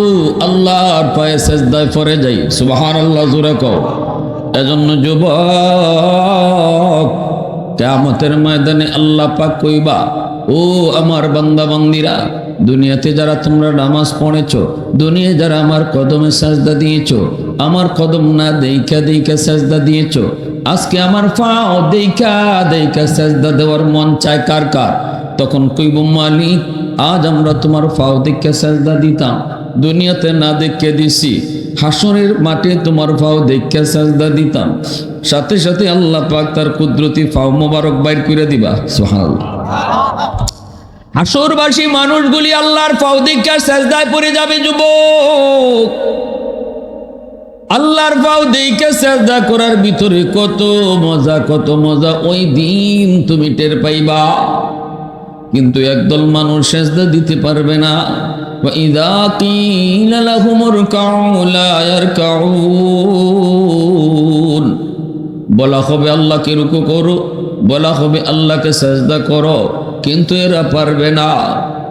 আল্লাহর পায়ে সেজদায় পড়ে যাই। সুবহানাল্লাহ জোরে কও। এজন্য যুবক, কিয়ামতের ময়দানে আল্লাহ পাক কইবা, ও আমার বান্দা বান্দিরা, দুনিয়াতে যারা তোমরা নামাজ পড়েছো, দুনিয়ায় যারা আমার কদমে সাজদা দিয়েছো, আমার কদম না দেইখা দেইখা সাজদা দিয়েছো, আজকে আমার পাও দেইখা দেইখা সাজদা দেওয়ার মন চায় কার কার? তখন কইব মালিক আজ আমরা তোমার পাও দেইখা সাজদা দিতাম, দুনিয়াতে না দেখে দিছি, হাসরের মাঠে তোমার পাও দেইখা সাজদা দিতাম। সাথে সাথে আল্লাহ পাক তার কুদরতি পাও মোবারক বাইর করে দিবা। সুবহানাল্লাহ। হাসরবাসী মানুষগুলি আল্লাহর পাও দেইখা সাজদায় পড়ে যাবে। যুবক, আল্লাহর পাও দেইখা সাজদা করার ভিতরে কত মজা, কত মজা, ওই দিন তুমি টের পাইবা। কিন্তু একদল মানুষ সাজদা দিতে পারবে না। ওয়াইদা কিলা লাহুম ইরকাউ লা ইয়ারকাউন, বলা হবে আল্লাহকে রুকু করো, বলা হবে আল্লাহকে সাজদা করো, কিন্তু এরা পারবে না।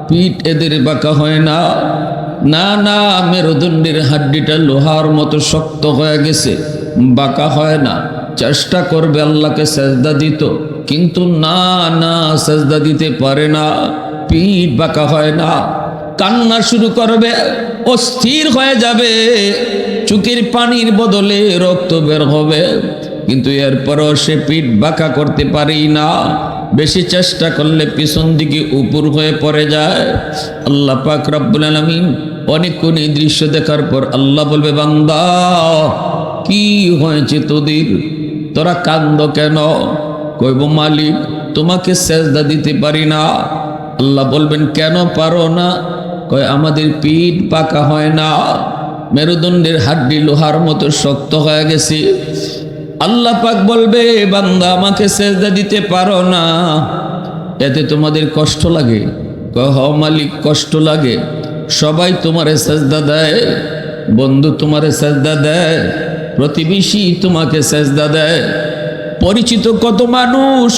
পিঠ এদের বাঁকা হয় না। না না, মেরুদণ্ডের হাড্ডিটা লোহার মতো শক্ত হয়ে গেছে, বাঁকা হয় না। চেষ্টা করবে আল্লাহকে সাজদা দিত, কিন্তু না না, সাজদা দিতে পারে না, পিঠ বাঁকা হয় না। কান্না শুরু করবে, অস্থির হয়ে যাবে, চোখের পানির বদলে রক্ত বের হবে, কিন্তু এরপরও সে পিঠ বাঁকা করতে পারেই না। বেশি চেষ্টা করলে পিছন দিকে উপর হয়ে পড়ে যায়। আল্লাহ পাক রব্বুল আলামিন অনেকক্ষণ এই দৃশ্য দেখার পর আল্লাহ বলবে, বান্দা কি হয়েছে তোদের, তোরা কান্দ কেন? কইব মালিক তোমাকে সেজদা দিতে পারি না। আল্লাহ বলবেন কেন পারো না? কয় আমাদের পিঠ পাকা হয় না, মেরুদণ্ডের হাড্ডি লোহার মতো শক্ত হয়ে গেছে। আল্লাহ পাক বলবে, বান্দা আমাকে সেজদা দিতে পারো না, এতে তোমাদের কষ্ট লাগে? কয় হ মালিক, কষ্ট লাগে। সবাই তোমারে সেজদা দেয়, বন্ধু তোমারে সেজদা দেয়, প্রতিবেশী তোমাকে সেজদা দেয়, পরিচিত কত মানুষ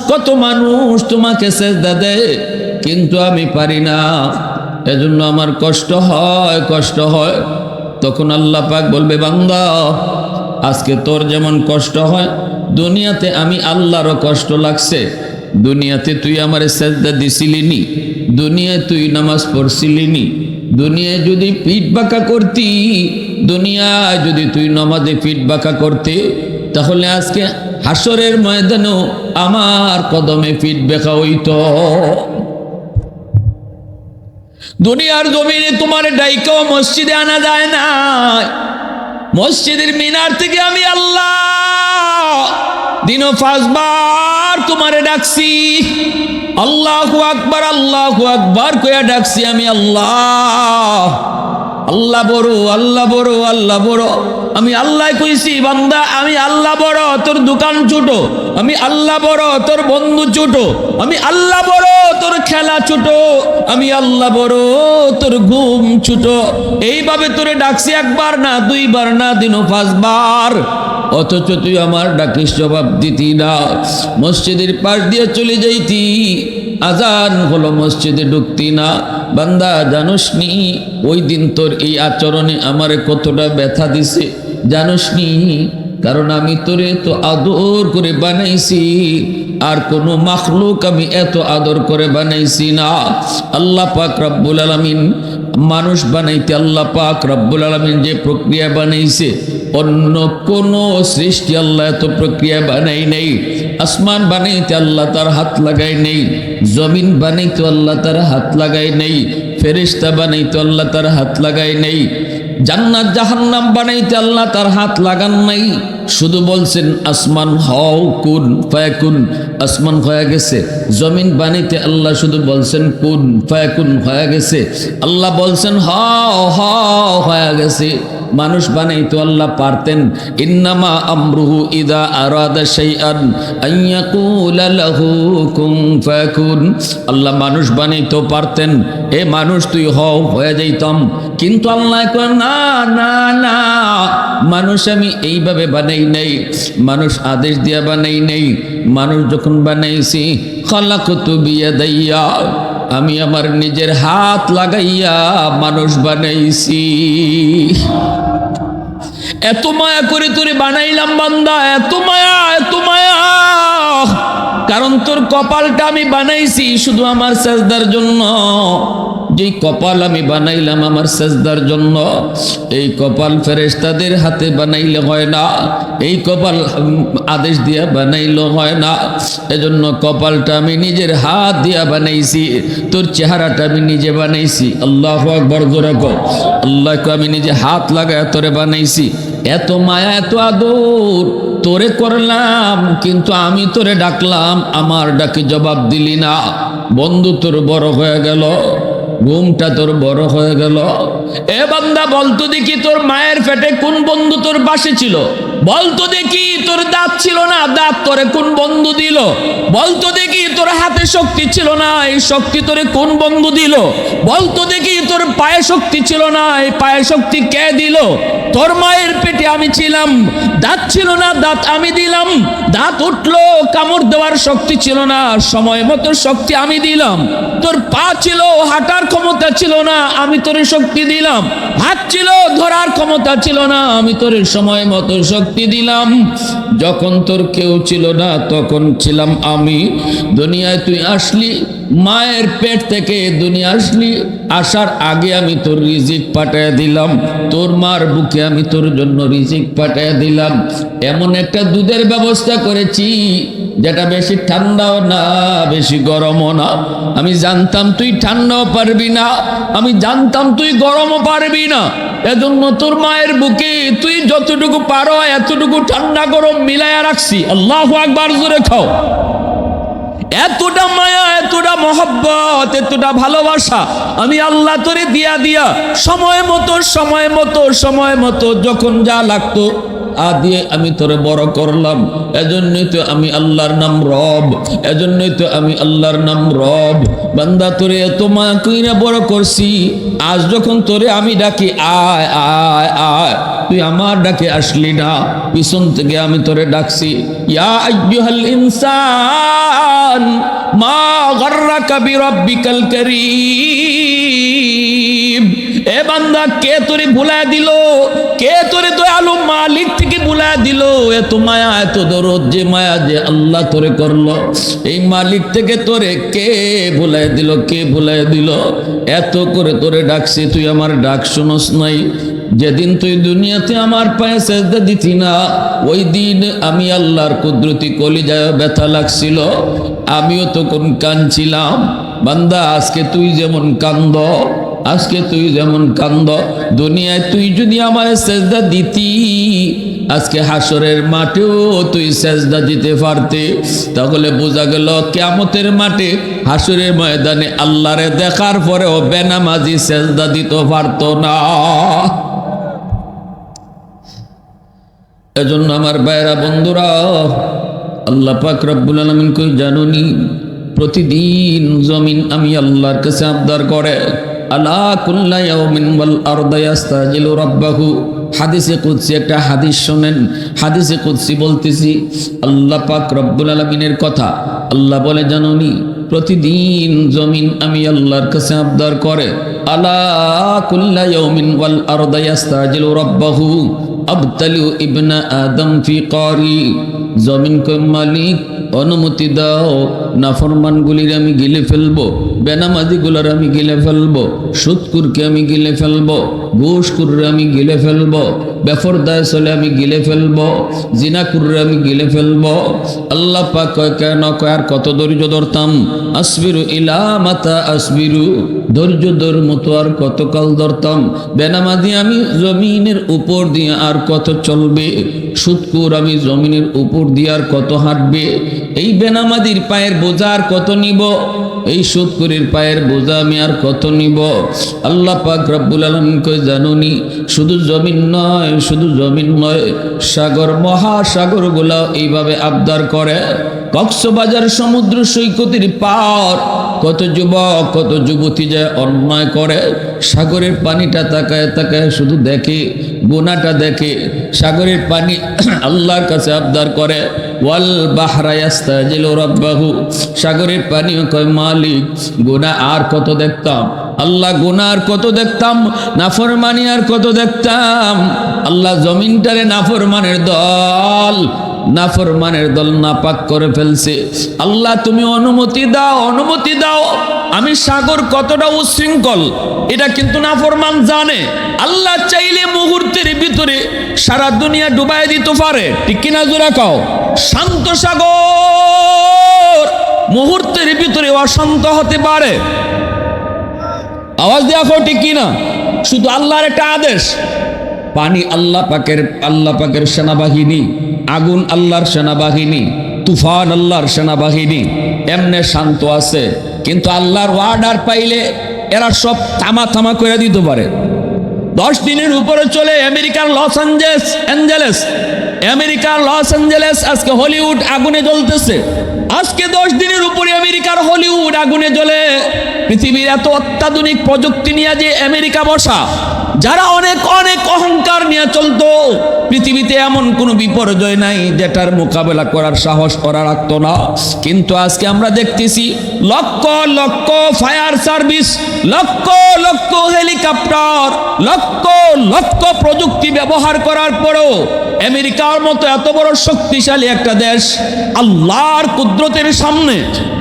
তোমাকে সেজদা দেয়, কিন্তু আমি পারি না, এজন্য আমার কষ্ট হয়। তখন আল্লাহ পাক বলবে, বান্দা আজকে তোর যেমন কষ্ট হয়, দুনিয়াতে আমি আল্লাহরও কষ্ট লাগছে। দুনিয়াতে তুই আমারে সেজদা দিছিলি নি, দুনিয়ায় তুই নামাজ পড়ছিলি নি, দুনিয়ায় যদি পিঠ বাঁকা করতি, দুনিয়ায় যদি তুই নামাজে পিঠ বাঁকা করতে, তাহলে আজকে হাসরের ময়দানেও আমার কদমে পিঠ বাঁকা হইতো। দুনিয়ার জমিনে তোমার ডাইকাও মসজিদে আনা যায় না। মসজিদের মিনার থেকে আমি আল্লাহ দিনও 5 বার তোমারে ডাকছি, আল্লাহু আকবার কইয়া ডাকছি আমি আল্লাহ। আল্লাহ বড়, আল্লাহ বড়, আল্লাহ বড়। আমি আল্লাহ কইছি, বান্দা আমি আল্লাহ বড়, তোর দোকান ছোট, আমি আল্লাহ বড়, তোর বন্ধু ছোট, আমি আল্লাহ বড়, তোর খেলা ছোট, আমি আল্লাহ বড়, তোর ঘুম ছোট। এইভাবে তোরে ডাকছি 1 বার না 2 বার না, দিনও 5 বার, অথচ তুই আমার ডাকিস জবাব দিতি না। মসজিদের পাশ দিয়ে চলে যাইতি, আজান হলো মসজিদে ঢুকতি না। বান্দা জানোস নি ওই দিন তোর এই আচরণে আমারে কতটা ব্যথা দিছে? জানোস নি? কারণ আমি তোরে তো আদর করে বানাইছি, আর কোনো মাখলুক আমি এত আদর করে বানাইছি না। আল্লাহ পাক রব্বুল আলামিন মানুষ বানাইতে আল্লাহ পাক রব্বুল আলামিন যে প্রক্রিয়া বানাইছে, অন্য কোনো সৃষ্টি আল্লাহ এত প্রক্রিয়া বানাই নেই। আসমান বানাইতে আল্লাহ তার হাত লাগাই নেই, জমিন বানাইতে আল্লাহ তার হাত লাগাই নেই, ফেরেশতা বানাইতে আল্লাহ তার হাত লাগাই নেই, জান্নাত জাহান্নাম বানাইতে আল্লাহ তার হাত লাগান নাই। শুধু বলছেন আসমান হও, কুন ফায়াকুন, আসমান হয়ে গেছে। জমিন বানাইতে আল্লাহ শুধু বলছেন কুন ফায়াকুন, হয়ে গেছে। আল্লাহ বলছেন হও হও, হয়ে গেছে। মানুষ বানাইতো আল্লাহ পারতেন, ইন্নামা আমরুহু ইদা আরাদা শাইআন আইয়াকুলা লাহু কুন ফায়াকুন। আল্লাহ মানুষ বানাইতো পারতেন, এ মানুষ তুই হও, হয়ে যাইতাম। কিন্তু আল্লাহ কয় না না না, মানুষ আমি এইভাবে বানাই নাই, মানুষ আদেশ দিয়া বানাই নাই। মানুষ যখন বানাইছি, খালাকতু বিয়াদাইয়া, আমি আমার নিজের হাত লাগাইয়া মানুষ বানাইছি। এত মায়া করে তোরে বানাইলাম বান্দা, এত মায়া, এত মায়া, কারণ তোর কপালটা আমি বানাইছি শুধু আমার সাজদার জন্য। যেই কপাল আমি বানাইলাম আমার সেজদার জন্য, এই কপাল ফেরেশতাদের হাতে বানাইলে হয় না, এই কপাল আদেশ দিয়া বানাইলে হয় না। এজন্য কপালটা আমি নিজের হাত দিয়া বানাইছি, তোর চেহারাটা আমি নিজে বানাইছি। আল্লাহু আকবার, জোরে কও। আল্লাহকে আমি নিজে হাত লাগায় তোরে বানাইছি। এত মায়া এত আদর তোরে করলাম, কিন্তু আমি তোরে ডাকলাম, আমার ডাকে জবাব দিলি না। বন্ধু তোর বড় হয়ে গেল, ঘুমটা তোর বড় হয়ে গেল। এ বান্দা, বলতো দেখি তোর মায়ের পেটে কোন বন্ধু তোর পাশে ছিল? বলতো দেখি তোর দাঁত ছিল না, দাঁত তোরে কোন বন্ধু দিল? বলতো দেখি তোর হাতে শক্তি ছিল না, এই শক্তি তোরে কোন বন্ধু দিল? বলতো দেখি তোর পায়ে শক্তি ছিল না, এই পায়ে শক্তি কে দিল? তোর মায়ের পেটে আমি ছিলাম, দাঁত ছিল না, দাঁত আমি দিলাম। দাঁত উঠলো, কামড় দেওয়ার শক্তি ছিল না, সময় মতো শক্তি আমি দিলাম। তোর পা ছিল, হাঁটার ক্ষমতা ছিল না, আমি তোর শক্তি দিলাম। হাত ছিল, ধরার ক্ষমতা ছিল না, আমি তোর সময় মতো শক্তি দিলাম। যখন তোর কেউ ছিল না তখন ছিলাম আমি। দুনিয়ায় তুই আসলি, মায়ের পেট থেকে দুনিয়া আসলি, আসার আগে আমি তোর রিজিক পাঠায় দিলাম। তোর মার বুকে আমি তোর জন্য রিজিক পাঠায় দিলাম। এমন একটা দুধের ব্যবস্থা করেছি যেটা বেশি ঠান্ডাও না বেশি গরমও না। আমি জানতাম তুই ঠান্ডাও পারবি না, আমি জানতাম তুই গরমও পারবি না। এজন্য তোর মায়ের বুকে তুই যতটুকু পারো এতটুকু ঠান্ডা গরম মিলাইয়া রাখছি। আল্লাহু আকবার, জোরে খাও। এতটা মায়া, এতটা মহব্বত, এতটা ভালোবাসা আমি আল্লাহ তোরে দিয়া দিয়া সময় মতো সময় মতো সময় মতো যখন যা লাগতো দিয়ে আমি তোরে বড় করলাম। এজন্যই তো আমি আল্লাহর নাম রব, এজন্যই তো আমি আল্লাহর নাম রব। বান্দা, তোরে এত মায়া কইরা বড় করছি, আজ যখন তোরে আমি ডাকি আয় আয় আয়, তুই আমার ডাকে আসলি না, পিছন থেকে আমি তোরে ডাকছি। ইয়া আইয়ুহাল ইনসান মা গাররাকা বিরাব্বিকাল কারীম। এ বান্দা, কে তোরে ভুলায় দিল? কে তোরে দয়ালু মালিক থেকে ভুলায় দিল? এত মায়া এত দরদ, যে মায়া যে আল্লাহ তোরে করলো, এই মালিক থেকে তোরে কে ভুলায় দিল? কে ভুলায় দিল? এত করে তোরে ডাকছি, তুই আমার ডাক শুনস নাই। যেদিন তুই দুনিয়াতে আমার পায়ে সেজদা দিতি না, ওই দিন আমি আল্লাহর কুদরতি কলিজায় ব্যথা লাগছিল, আমিও তখন কাঁদছিলাম। বান্দা, আজকে তুই যেমন কান্দ, আজকে তুই যেমন কান্দ, দুনিয়ায় তুই যদি আমায় সেজদা দিতি, আজকে হাসরের মাঠেও তুই সেজদা দিতে পারতে। তাহলে বোঝা গেল কিয়ামতের মাঠে, হাসরের ময়দানে আল্লাহরে দেখার পরেও বেনামাজি সেজদা দিতে পারতো না। এজন্য আমার ভাইরা বন্ধুরা, আল্লাহ পাক রব্বুল আলামিন কই জানুনি, প্রতিদিন জমিন আমি আল্লাহর কাছে আবদার করে, আলা কুল্লা ইয়াউমিন ওয়াল আরদু ইস্তাজিলু রাব্বাহু। হাদিসে কুদসি, একটা হাদিস শোনেন। হাদিসে কুদসি বলতেছি, আল্লাহ পাক রব্বুল আলামিনের কথা। আল্লাহ বলে জানুনি, প্রতিদিন জমিন আমি আল্লাহর কাছে আবদার করে, আলা কুল্লা ইয়াউমিন ওয়াল আরদু ইস্তাজিলু রাব্বাহু আবতালু ইবনা আদম ফি কারি। জমিন কই মালিক অনুমতি দাও, নাফরমানগুলির আমি গিলে ফেলবো, বেনামাজিগুলার আমি গিলে ফেলবো, সুদকুরকে আমি গিলে ফেলবো, ঘুষখুররে আমি গিলে ফেলবো, বেফরদায় চলে আমি গিলে ফেলবো, জিনাকুররে আমি গিলে ফেলবো। আল্লাহ পাক কয় কেন? কয় আর কত ধৈর্য ধরতাম? আসবিরু ইলা মাতা আসবিরু, ধৈর্য ধর মতো আর কতকাল ধরতাম? বেনামাজি আমি জমিনের উপর দিয়ে আর কত চলবে? সুদকুর আমি জমিনের উপর দিয়ে আর কত হাঁটবে? এই বেনামাজির পায়ের বোঝা আর কত নিব? এই সুদকুরের পায়ের বোঝা আমি আর কত নিব? আল্লাহ পাক রব্বুল আলামিন কই জানুনি, শুধু জমিন নয়, শুধু জমিন নয়, সাগর মহাসাগরগুলা এইভাবে আবদার করে। কক্সবাজার সমুদ্র সৈকতের পার কত যুবক কত যুবতী যায় অন্যায় করে, সাগরের পানিটা তাকায় তাকায় শুধু দেখে, গুনাহটা দেখে। সাগরের পানি আল্লাহর কাছে আবদার করে, ওয়াল বাহরা ইয়াস্তাজিলু রাব্বাহু। সাগরের পানিও কয় মালিক, গুনাহ আর কত দেখতাম? আল্লাহ, গুনাহ আর কত দেখতাম? নাফরমানি আর কত দেখতাম? আল্লাহ, জমিনটারে নাফরমানের দল নাফরমানের দল নাপাক করে ফেলছে। আল্লাহ তুমি অনুমতি দাও, অনুমতি দাও। আমি সাগর কতটা উচ্ছৃঙ্খল এটা কিন্তু নাফরমান জানে। আল্লাহ চাইলে মুহূর্তের ভিতরে সারা দুনিয়া ডুবাই দিতে পারে, ঠিক কিনা জোরে কও? শান্ত সাগর মুহূর্তের ভিতরে অশান্ত হতে পারে। আওয়াজ দেখো ঠিক কিনা? শুধু আল্লাহর একটা আদেশ। পানি আল্লাহ পাকের সেনাবাহিনী, আগুন আল্লাহর সেনাবাহিনী, তুফান আল্লাহর সেনাবাহিনী। এমনে শান্ত আছে, কিন্তু আল্লাহর অর্ডার পাইলে এরা সব থামা করে দিতে পারে। 10 দিনের উপরে চলে আমেরিকার লস অ্যাঞ্জেলেস, আজকে হলিউড আগুনে জ্বলতেছে। আজকে 10 দিনের উপরে আমেরিকার হলিউড আগুনে জ্বলে। পৃথিবীর এত অত্যাধুনিক প্রযুক্তি নিয়ে যে আমেরিকা বসা, যারা অনেক অনেক অহংকার নিয়ে চলতো, পৃথিবীতে এমন কোনো বিপর্যয় নাই যেটার মোকাবেলা করার সাহস করা রাখতো না। কিন্তু আজকে আমরা দেখতেছি lakh lakh fire service, lakh lakh helicopter, lakh lakh প্রযুক্তি ব্যবহার করার পরেও আমেরিকার মতো এত বড় শক্তিশালী একটা দেশ আল্লাহর কুদরতের সামনে,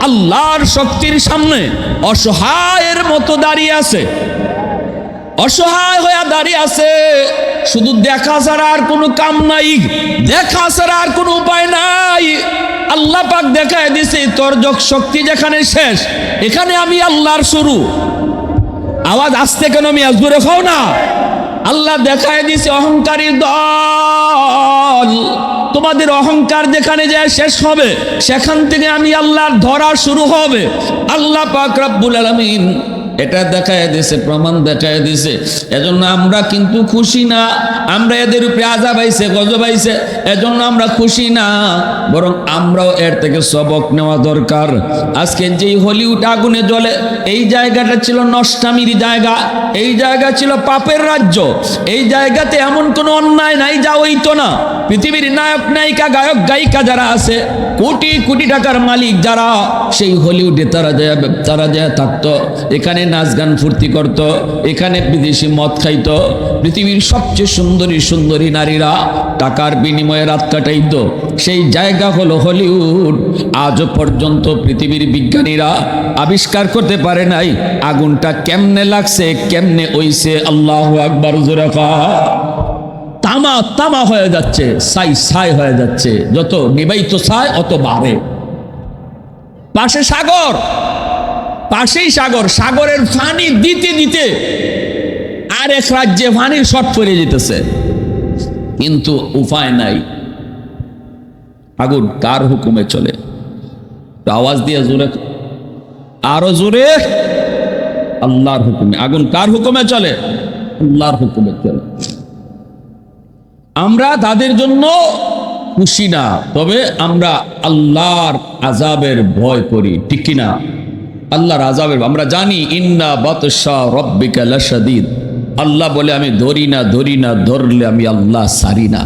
আল্লাহর শক্তির সামনে অসহায়ের মতো দাঁড়িয়ে আছে, অসহায় হয়ে দাঁড়িয়ে আছে। শুধু দেখা ছাড়া আর কোনো কাম নাই, দেখা ছাড়া আর কোনো উপায় নাই। আল্লাহ পাক দেখায় দিছে তোর শক্তি যেখানে শেষ, এখানে আমি আল্লাহর শুরু। আওয়াজ আসতে কেন আমি আজ দূরে খাও না? আল্লাহ দেখায় দিছে অহংকারী দল, তোমাদের অহংকার যেখানে যায় শেষ হবে, সেখান থেকে আমি আল্লাহর ধরা শুরু হবে। আল্লাহ পাক রব্বুল আলামিন এটা দেখায় দিছে, প্রমাণ দেখায় দিছে। এজন্য আমরা কিন্তু খুশি না, আমরা এদের উপরে আযাব আইছে, গজব আইছে, এজন্য আমরা খুশি না, বরং আমরাও এর থেকে সবক নেওয়া দরকার। আজকে যেই হলিউড আগুনে জ্বলে, এই জায়গাটা ছিল নষ্টামির জায়গা, এই জায়গা ছিল পাপের রাজ্য, এই জায়গাতে এমন কোনো অন্যায় নাই যা হইতো না। পৃথিবীর নায়ক নায়িকা, গায়ক গায়িকা যারা আছে, কোটি কোটি টাকার মালিক যারা, সেই হলিউডে তারা যায় থাকতো, এখানে নাচ গান ফুর্তি করত, এখানে বিদেশি মদ খাইত, পৃথিবীর সবচেয়ে সুন্দরী সুন্দরী নারীরা টাকার বিনিময়ে রাত কাটাইত। সেই জায়গা হলো হলিউড। আজও পর্যন্ত পৃথিবীর বিজ্ঞানীরা আবিষ্কার করতে পারে নাই আগুনটা কেমনে লাগছে, কেমনে হইছে। আল্লাহু আকবার জোরে কও। তামা হয়ে যাচ্ছে, ছাই হয়ে যাচ্ছে, যত নিবাইত ছাই অত বাড়ে। পাশে সাগর, পাশেই সাগর, সাগরের পানি দিতে দিতে আরেক রাজ্যে পানির শর্ট পড়ে যেতেছে, কিন্তু উপায় নাই। আগুন কার হুকুমে চলে? আওয়াজ দিয়ে জোরে, আরো জোরে, আল্লাহর হুকুমে। আগুন কার হুকুমে চলে? আল্লাহর হুকুমে চলে। আমরা তাদের জন্য খুশি না, তবে আমরা আল্লাহর আযাবের ভয় করি, ঠিক কিনা? আল্লাহর আযাবের আমরা জানি, ইন্না বাতশা রাব্বিকা লাশাদীদ। আল্লাহ বলে আমি ধরি না, ধরলে আমি আল্লাহ সারি না।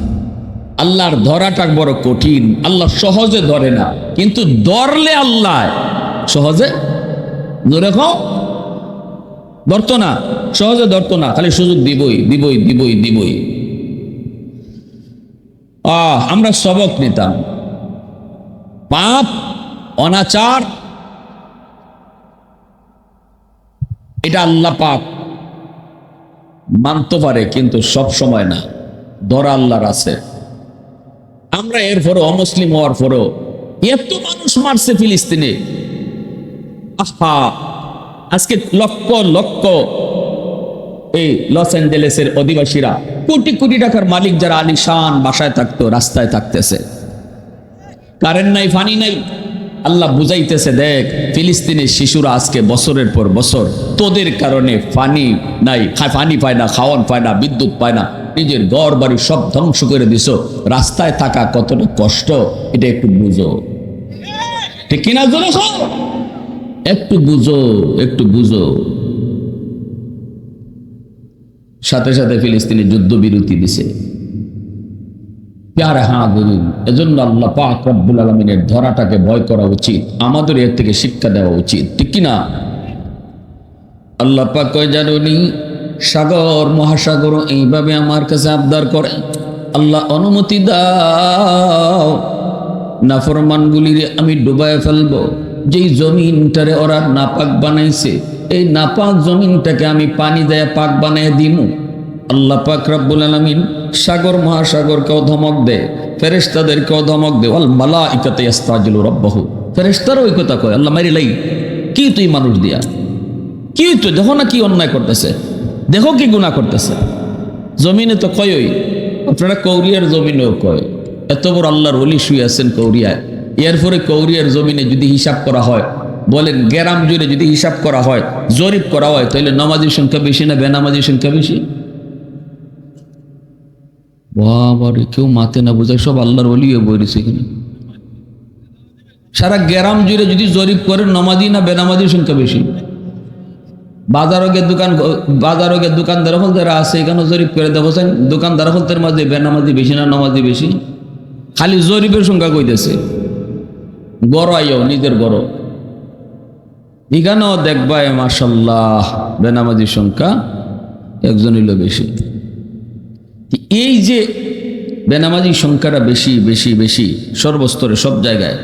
আল্লাহর ধরাটা বড় কঠিন, আল্লাহ সহজে ধরে না, কিন্তু ধরলে আল্লাহ সহজে ধরে ধরতো না, সহজে ধরতো না, খালি সুযোগ দিবই। আমরা সবক নিতাম। পাপ, অনাচার, এটা আল্লাহ পাক মানতে পারে, কিন্তু সব সময় না, ধরা আল্লাহর আছে। আমরা এরপরও অমুসলিম হওয়ার পরও এত মানুষ মারছে ফিলিস্তিনে। আজকে লক্ষ লক্ষ এই লস অ্যাঞ্জেলেসের অধিবাসীরা, কোটি কোটি টাকার মালিক যারা আলিশান বাসায় থাকতো, রাস্তায় থাকতেছে, কারেন্ট নাই, পানি নাই। আল্লাহ বুঝাইতেছে, দেখ ফিলিস্তিনের শিশুরা আজকে বছরের পর বছর তোদের কারণে পানি নাই, পানি পায় না, খাওয়ান পায় না, বিদ্যুৎ পায় না, নিজের ঘর বাড়ি সব ধ্বংস করে দিছো, রাস্তায় থাকা কতটা কষ্ট, এটা একটু বুঝো, ঠিক কিনা? একটু বুঝো। সাথে সাথে ফিলিস্তিনি যুদ্ধবিরতি দিছে। এজন্য আল্লাহ পাক রব্বুল আলামিনের ধরাটাকে ভয় করা উচিত, আমাদের এর থেকে শিক্ষা দেওয়া উচিত, ঠিক কিনা? আল্লাহ পাক কয়, জানুনি সাগর মহাসাগর এইভাবে আমার কাছে আবদার করে, আল্লাহ অনুমতি দাও, নাফরমানগুলিরে আমি ডুবায় ফেলবো। যেই জমিনটারে ওরা নাপাক বানাইছে, এই নাপাক জমিনটাকে আমি পানি দেয়া পাক বানায় দিমু। আল্লাহ পাক রব্বুল আলামিন সাগর মহাসাগরকেও ধমক দেয়, ফেরেশতাদেরকেও ধমক দেয়। ওয়াল মালাইকাতু ইস্তাজিলু রাব্বাহু, ফেরেশতারও ওই কথা কয়, আল্লাহ মারি লাই, কি তুই মানুষ দিয়া, কি তো দেখো না কি অন্যায় করতেছে, দেখো কি গুনাহ করতেছে। জমিনে তো কয়ই, আপনারা কৌরিয়ার জমিনেও কয়, এত বড় আল্লাহর ওলি শুয়ে আছেন কৌরিয়ায়। এরপরে কৌরিয়ার জমিনে যদি হিসাব করা হয়, বলেন গ্রাম জুড়ে যদি হিসাব করা হয়, জরিপ করা হয়, তাহলে নামাজির সংখ্যা বেশি না বেনামাজির সংখ্যা বেশি? বাবারে, কেউ মাতে না বোঝায়, সব আল্লাহর ওলি বইছে এখানে। সারা গ্রাম জুড়ে যদি জরিপ করেন, নামাজি না বেনামাজির সংখ্যা বেশি? বাজারকের দোকানদার হল যারা আছে এখানে জরিপ করে দেখছেন, দোকানদার হলদের মাঝে বেনামাজি বেশি না নামাজি বেশি? খালি জরিপের সংখ্যা কইতেছে। গড় আইও নিজের গড়, এখানেও দেখবাই মাশাল্লাহ বেনামাজির সংখ্যা একজন হইল বেশি। এই যে বেনামাজির সংখ্যাটা বেশি বেশি বেশি সর্বস্তরে সব জায়গায়,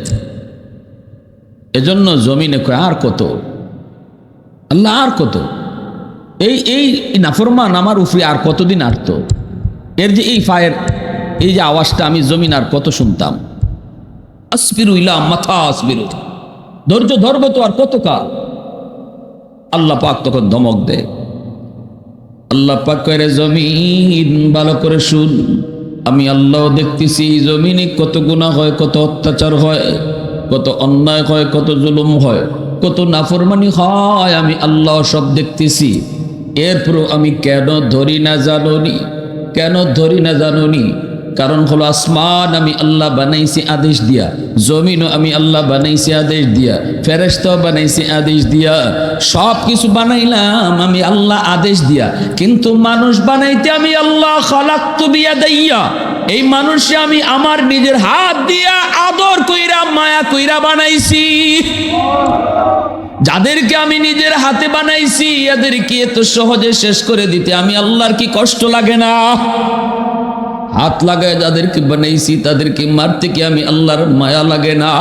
এজন্য জমিনে কয় আর কত আল্লাহ, আর কত এই নাফরমান আমার উপরে আর কতদিন আটত। এর যে এই ফায়ের এই যে আওয়াজটা আমি জমিন আর কত শুনতাম। আসবিরু ইলা মাথা আসবিরু, ধৈর্য ধরবো তো আর কত কাল। আল্লাহ পাক তখন ধমক দেয়। আল্লাহ পাক করে জমিন ভালো করে শুন, আমি আল্লাহ দেখতেছি জমিনে কত গুনাহ হয়, কত অত্যাচার হয়, কত অন্যায় হয়, কত জুলুম হয়, কত নাফরমানি হয়, আমি আল্লাহ সব দেখতেছি। এরপর আমি কেন ধরি না জানোনি? কেন ধরি না জানোনি? কারণ হলো আসমান আমি আল্লাহ বানাইছি আদেশ দিয়া, জমিনও আমি আল্লাহ বানাইছি আদেশ দিয়া, ফেরেশতাও বানাইছি আদেশ দিয়া, সব কিছু বানাইলাম আমি আল্লাহ আদেশ দিয়া। কিন্তু মানুষ বানাইতে আমি আল্লাহ খালাকতু বিয়াদাইয়া, এই মানুষে আমি আমার নিজের হাত দিয়া আদর কইরা মায়া কইরা বানাইছি। যাদেরকে আমি নিজের হাতে বানাইছি এদেরকে এত সহজে শেষ করে দিতে আমি আল্লাহর কি কষ্ট লাগে না? হাত লাগায় যাদেরকে বানাইছি তাদেরকে মারতে কি আমি আল্লাহর মায়া লাগে না?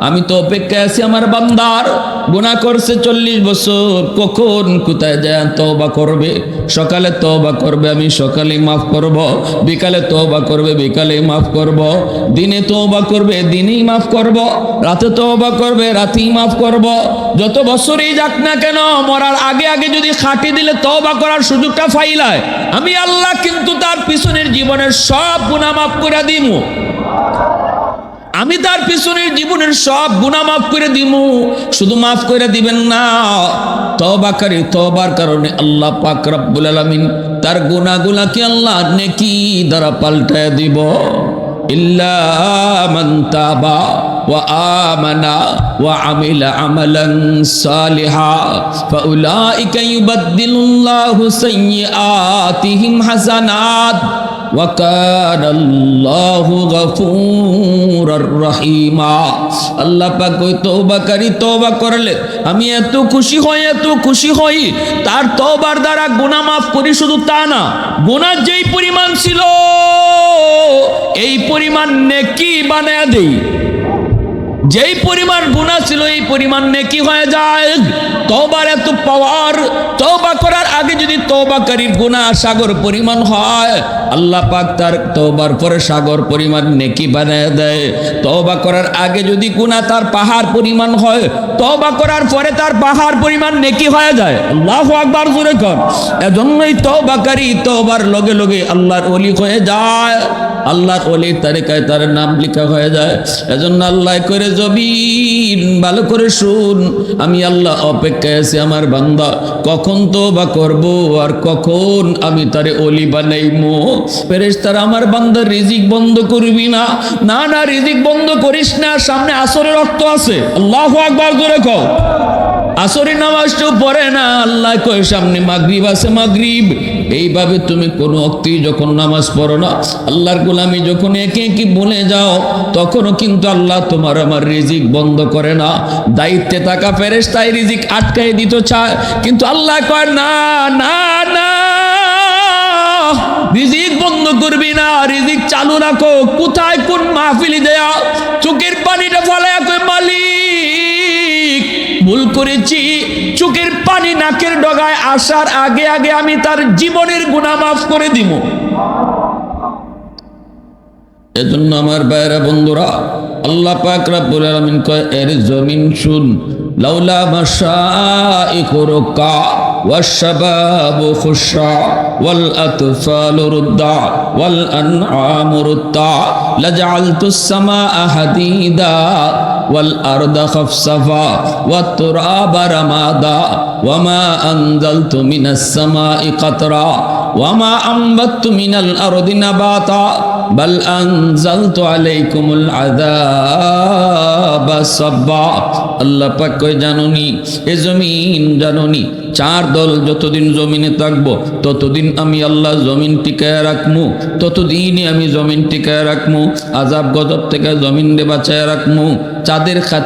আমি তো অপেক্ষায় আছি আমার বান্দার, গুনাহ করছে 40 বছর, কখন কোথায় যায় তওবা করবে। সকালে তওবা করবে, আমি সকালে মাফ করব, বিকালে তওবা করবে, বিকালে মাফ করব, দিনে তওবা করবে, দিনেই মাফ করব, রাতে তওবা করবে, রাতেই মাফ করব। যত বছরই যাক না কেন, মরার আগে আগে যদি খাটি দিলে তওবা করার সুযোগটা ফাইলায়, আমি আল্লাহ কিন্তু তার পিছনের জীবনের সব গুনাহ মাফ করে দিমু। আমি তার পিছনের জীবনের সব গুনাহ মাফ করে দিমু। শুধু মাফ করে দিবেন না, তওবাকারী তওবার কারণে আল্লাহ পাক রব্বুল আলামিন তার গুনাহগুলোকে আল্লাহ নেকি দ্বারা পাল্টায় দিব। ইল্লা মান তাবা ওয়া আমানা ওয়া আমিলা আমালান সালিহা ফাউলাইকা ইউবাদদিলুল্লাহু সাইয়্যাতিহিম হাসানাত ওয়া কানা আল্লাহু গফুরুর রহিমা। আল্লাহ পাক ওই তওবাকারী তওবা করলে আমি এত খুশি হই, এত খুশি হই, তার তওবার দ্বারা গুনাহ মাফ করি। শুধু তা না, গুনাহ যেই পরিমাণ ছিল এই পরিমাণ নেকি বানায়া দেই। যেই পরিমাণ গুনাহ ছিল এই পরিমাণ নেকি হয়ে যায়। তওবার এত পাওয়ার, তওবা করার আগে যদি তওবাকারীর গুনাহ সাগর পরিমাণ হয়, আল্লাহ পাক তার তওবার পরে সাগর পরিমাণ নেকি বানায় দেয়। তওবা করার আগে যদি গুনাহ তার পাহাড় পরিমাণ হয়, তওবা করার পরে তার পাহাড় পরিমাণ নেকি হয়ে যায়। আল্লাহু আকবার জোরে কর। এজন্যই তওবাকারী তওবার লগে লগে আল্লাহর ওলি হয়ে যায়, আল্লাহর ওলির তালিকায় তার নাম লেখা হয়ে যায়। এজন্য আল্লাহ করে জবিন ভালো করে শুন, আমি আল্লাহ অপেক্ষায় আছি আমার বান্দা কখন তওবা করব আর কখন আমি তারে ওলি বানাইমু। ফেরেশতারা আমার বান্দার রিজিক বন্ধ করবি না, না না রিজিক বন্ধ করিস না, সামনে আসরের রক্ত আছে। আল্লাহু আকবার জোরে কও। আসরের নামাজটাও পড়ে না, আল্লাহ কয় সামনে মাগরিব আছে, মাগরিব। এইভাবে তুমি কোনো ওয়াক্তেই যখন নামাজ পড়ো না, আল্লাহর গোলামি যখন একে একে ভুলে যাও, তখনও কিন্তু আল্লাহ তোমার আমার রিজিক বন্ধ করে না। দায়িত্বে থাকা ফেরেশতাই রিজিক আটকাই দিতে চায়, কিন্তু আল্লাহ কয় না না না, রিজিক বন্ধ করবি না, রিজিক চালু রাখো। কোথায় কোন মাহফিলি দেয়া চোখের পানিটা ফলায়া কই মালিক ভুল করেছি, চোখের পানি নাকের ডগায় আসার আগে আগে আমি তার জীবনের গুনাহ মাফ করে দিব। এজন্য আমার ভাইরা বন্ধুরা, আল্লাহ পাক রব্বুল আলামিন কয় এর জমিন শুন, লাউলা মাশাইখু রুকা ওয়াশবাবু খুশা ওয়াল আতফালু রুদ্দা ওয়াল আনআমু রুদ্দা লাজআলতুস সামাআ হাদিদা ওয়াল আরদা খাফসাফা ওয়াত তুরাবা রামাদা ওয়ামা আনজালতু মিনাস সামাই কাতরা ওয়ামা আনবাততু মিনাল আরদি নাবাতা বাল আনজালতু আলাইকুমুল আযাবা সাব্বা। আল্লাহ পাক কয় জানোনি এ জমিন, জানোনি চার দল যতদিন জমিনে থাকবো ততদিন আমি আল্লাহ জমিন টিকায় রাখমু, ততদিনই আমি জমিন টিকায় রাখমু, আযাব গজব থেকে জমিন রে বাঁচায় রাখমু,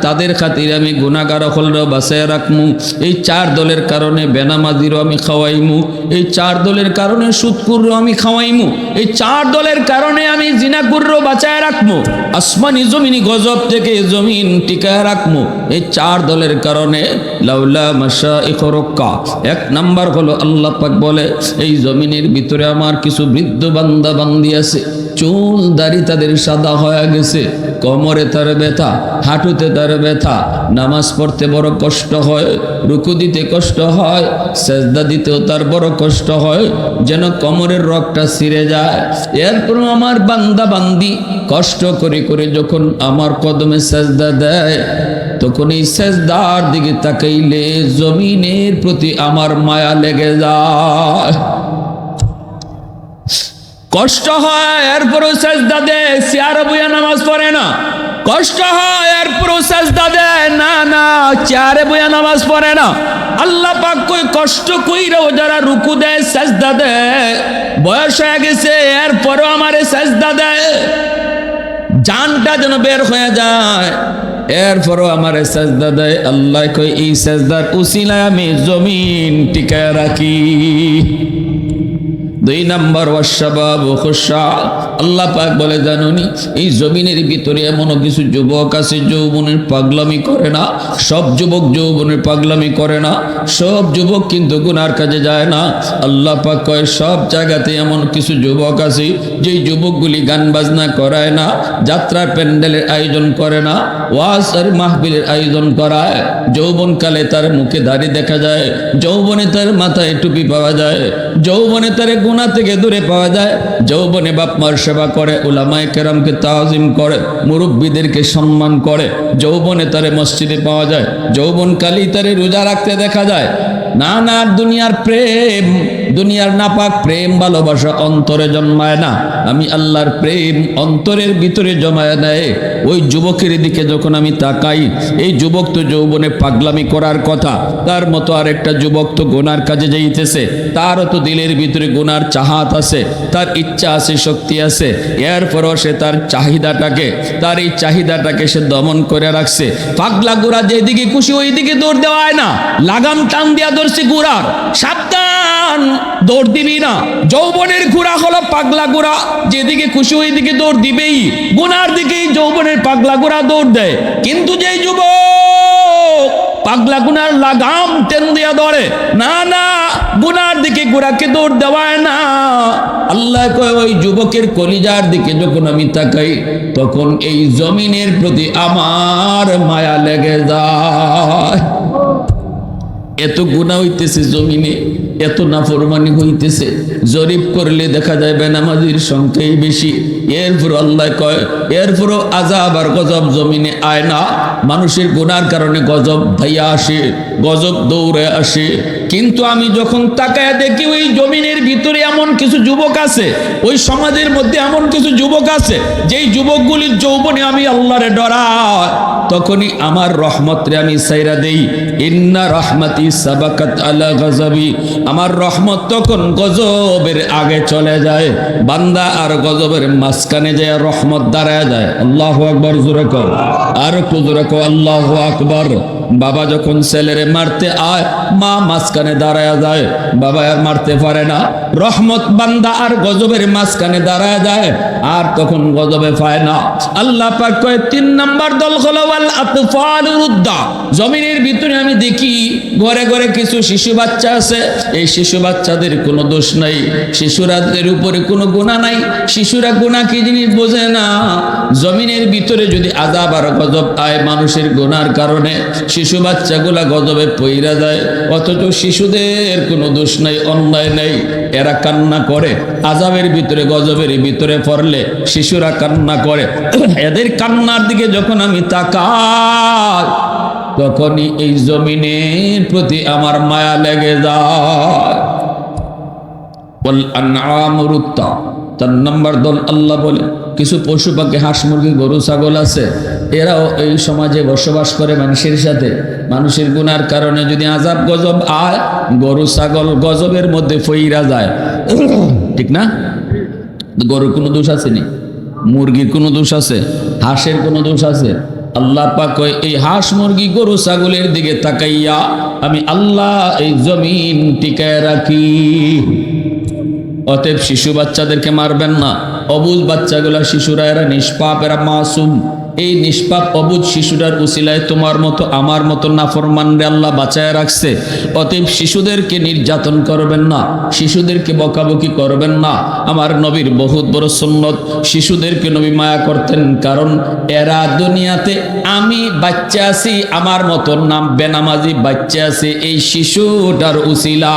তাদের খাতিরে আমি গুনাহগার হলরে বাঁচায় রাখমু। এই চার দলের কারণে বেনামাজিরও আমি খাওয়াইমু, এই চার দলের কারণে সুদখোরও আমি খাওয়াইমু, এই চার দলের কারণে আমি জিনাকুরও বাঁচায় রাখমু, আসমানি জমিনি গজব থেকে জমিন টিকায় রাখমু। এই চার দলের কারণে লাউলা মাশাইখু রুক্কা। এক নাম্বার হলো আল্লাহ পাক বলে এই জমিনের ভিতরে আমার কিছু বৃদ্ধ বান্দা বান্দি আছে, চুল দাড়ি তাদের সাদা হয়ে গেছে, কোমরে তার ব্যথা, হাঁটুতে তার ব্যথা, নামাজ পড়তে বড় কষ্ট হয়, রুকু দিতে কষ্ট হয়, সেজদা দিতেও তার বড় কষ্ট হয়, যেন কোমরের রগটা ছিঁড়ে যায়। এরপর আমার বান্দা বান্দি কষ্ট করে করে যখন আমার কদমে সেজদা দেয়, তখন এই সেজদার দিকে তাকাইলে জমিনের প্রতি আমার মায়া লেগে যায়, কষ্ট হয়। এরপরও সেজদা দেয়, চেয়ারে বইয়া নামাজ পড়ে না, কষ্ট হয়। এরপরও সেজদা দেয়, না না চেয়ারে বইয়া নামাজ পড়ে না। আল্লাহ পাক কই কষ্ট কইরাও যারা রুকু দেয় সেজদা দেয়, বয়স হয়ে গেছে এরপরও আমারে সেজদা দেয়, জানটা যেন বের হয়ে যায়, এরপরও আমারে সেজদা দেয়। আল্লাহ কই এই সেজদার উসিলায় আমি জমিন টিকায় রাখি। দুই নাম্বার ওয়াশবাবু খুশা। আল্লাহ পাক বলে জানোনি এই জমিনের ভিতরে এমন কিছু যুবক আছে যৌবনের পাগলামি করে না, সব যুবক যৌবনের পাগলামি করে না, সব যুবক কিন্তু গুনার কাজে যায় না। আল্লাহ পাক কয় সব জায়গাতে এমন কিছু যুবক আছে যেই যুবকগুলি গান বাজনা করায় না, যাত্রার প্যান্ডেলের আয়োজন করে না, ওয়াজ আর মাহফিলের আয়োজন করায়, যৌবনকালে তার মুখে দাড়ি দেখা যায়, যৌবনে তার মাথায় টুপি পাওয়া যায়, যৌবনে তার গুনাহ থেকে দূরে পাওয়া যায়, যৌবনে বাপ মার সেবা করে, উলামায়ে কেরামকে তাজিম করে, মুরব্বীদেরকে সম্মান করে, যৌবনে তারে মসজিদে পাওয়া যায়, যৌবনকালেই তারে রোজা রাখতে দেখা যায়। না না দুনিয়ার প্রেম, দুনিয়ার নাপাক প্রেম ভালোবাসা অন্তরে জন্মায় না, আমি আল্লাহর প্রেম অন্তরের ভিতরে জমায় নেয়। ওই যুবকের দিকে যখন আমি তাকাই, এই যুবক তো যৌবনে পাগলামি করার কথা, তার মতো আরেকটা যুবক তো গুনার কাজে যাইতেছে, তারও তো দিলের ভিতরে গুনার চাহাত আছে, তার ইচ্ছা আছে, শক্তি আছে, এরপরও সে তার চাহিদাটাকে, তার এই চাহিদাটাকে সে দমন করে রাখছে। পাগলা গুড়া যেদিকে খুশি ওই দিকে দৌড় দেওয়ায় না, লাগাম টান দিয়া ধরছে গুড়ার, সাবধান দৌড় দিবি না। যৌবনের ঘোড়া হলো পাগলা ঘোড়া, যেদিকে খুশি ওই দিকে দৌড় দিবেই, গুনার দিকেই যৌবনের পাগলা ঘোড়া দৌড় দেয়। কিন্তু যেই যুবক পাগলা গুনার লাগাম টেন দিয়া ধরে, না না গুনার দিকে ঘোড়াকে দৌড় দেওয়ায় না। আল্লাহ কয় ওই যুবকের কলিজার দিকে যখন আমি তাকাই, তখন এই জমিনের প্রতি আমার মায়া লেগে যায়। এত গুনাহ হইতেছে জমিনে, এত নাফরমানি হইতেছে, জরিপ করলে দেখা যায় বেনামাজির সংখ্যাই বেশি। এরপর আল্লাহ কয় এরপরও আযাব আর গজব জমিনে আয় না, মানুষের গুনার কারণে গজব ভাইয়া আসে, গজব দৌড়ে আসে। কিন্তু আমি যখন তাকায় দেখি ওই জমিনের ভিতরে এমন কিছু যুবক আছে, ওই সমাজের মধ্যে এমন কিছু যুবক আছে যেই যুবকগুলির যৌবনে আমি আল্লাহরে ডরাই, তখনই আমার রহমতরে আমি সাইরা দেই। ইন্না রহমতি সাবাকাত আলা গজবি, আমার রহমত তখন গজবের আগে চলে যায়, বান্দা আর গজবের মাঝখানে যায় রহমত দাঁড়ায় যায়। আল্লাহু আকবার, জোরে কও, আর একটু জোরে কও আল্লাহু আকবার। বাবা যখন ছেলেরে মারতে আয়, মা মাঝখানে দাঁড়ায় যায়, বাবা আর মারতে পারে না। রহমত বান্দা আর গজবের মাঝখানে দাঁড়ায় যায়, আর তখন গজবে পায় না। আল্লাহ পাক কয় 3 নাম্বার দল হলো ওয়াল আতফালুর উদ্দা। জমিনের ভিতরে আমি দেখি ঘরে ঘরে কিছু শিশু বাচ্চা আছে, এই শিশু বাচ্চাদের কোনো দোষ নাই, শিশুরাদের উপরে কোনো গুনাহ নাই, শিশুরা গুনাহ কি জিনিস বোঝে না। জমিনের ভিতরে যদি আযাব আর গজব আয় মানুষের গুনার কারণে, শিশু বাচ্চাগুলা গজবে পইরা যায়, অথচ শিশুদের কোনো দোষ নাই, অন্যায় নাই, এরা কান্না করে। আযাবের ভিতরে গজবের ভিতরে পড়লে শিশুরা কান্না করে। এদের কান্নার দিকে যখন আমি তাকাই, তখনই এই জমিনের প্রতি আমার মায়া লেগে যায়। বল আনআমুরুত্তা 4 নম্বর দল আল্লাহ বলে কিছু পশু পাখি, হাঁস মুরগি গরু ছাগল আছে, এরাও এই সমাজে বসবাস করে মানুষের সাথে। মানুষের গুনার কারণে যদি আযাব গজব আয়, গরু ছাগল গজবের মধ্যে ফইরা যায়, ঠিক না? গরুর কোনো দোষ আছে নি? মুরগির কোনো দোষ আছে? হাঁসের কোনো দোষ আছে? আল্লাহ পাক কয় এই হাঁস মুরগি গরু ছাগলের দিকে তাকাইয়া আমি আল্লাহ এই জমিন টিকায় রাখি। অতএব শিশু বাচ্চাদেরকে মারবেন না। অবুঝ বাচ্চাগুলা, শিশুরা এরা নিষ্পাপ, এরা মাসুম। এই নিষ্পাপ অবুঝ শিশুটার উসিলায় তোমার মতো আমার মতো নাফরমানরে আল্লাহ বাঁচায় রাখছে। অতএব শিশুদেরকে নির্যাতন করবেন না, শিশুদেরকে বকাবকি করবেন না। আমার নবীর বহুত বড় সুন্নত, শিশুদেরকে নবী মায়া করতেন, কারণ এরা দুনিয়াতে আমি বাচ্চা আছি, আমার মতো নাম বেনামাজি বাচ্চা আছে এই শিশুটার উসিলা।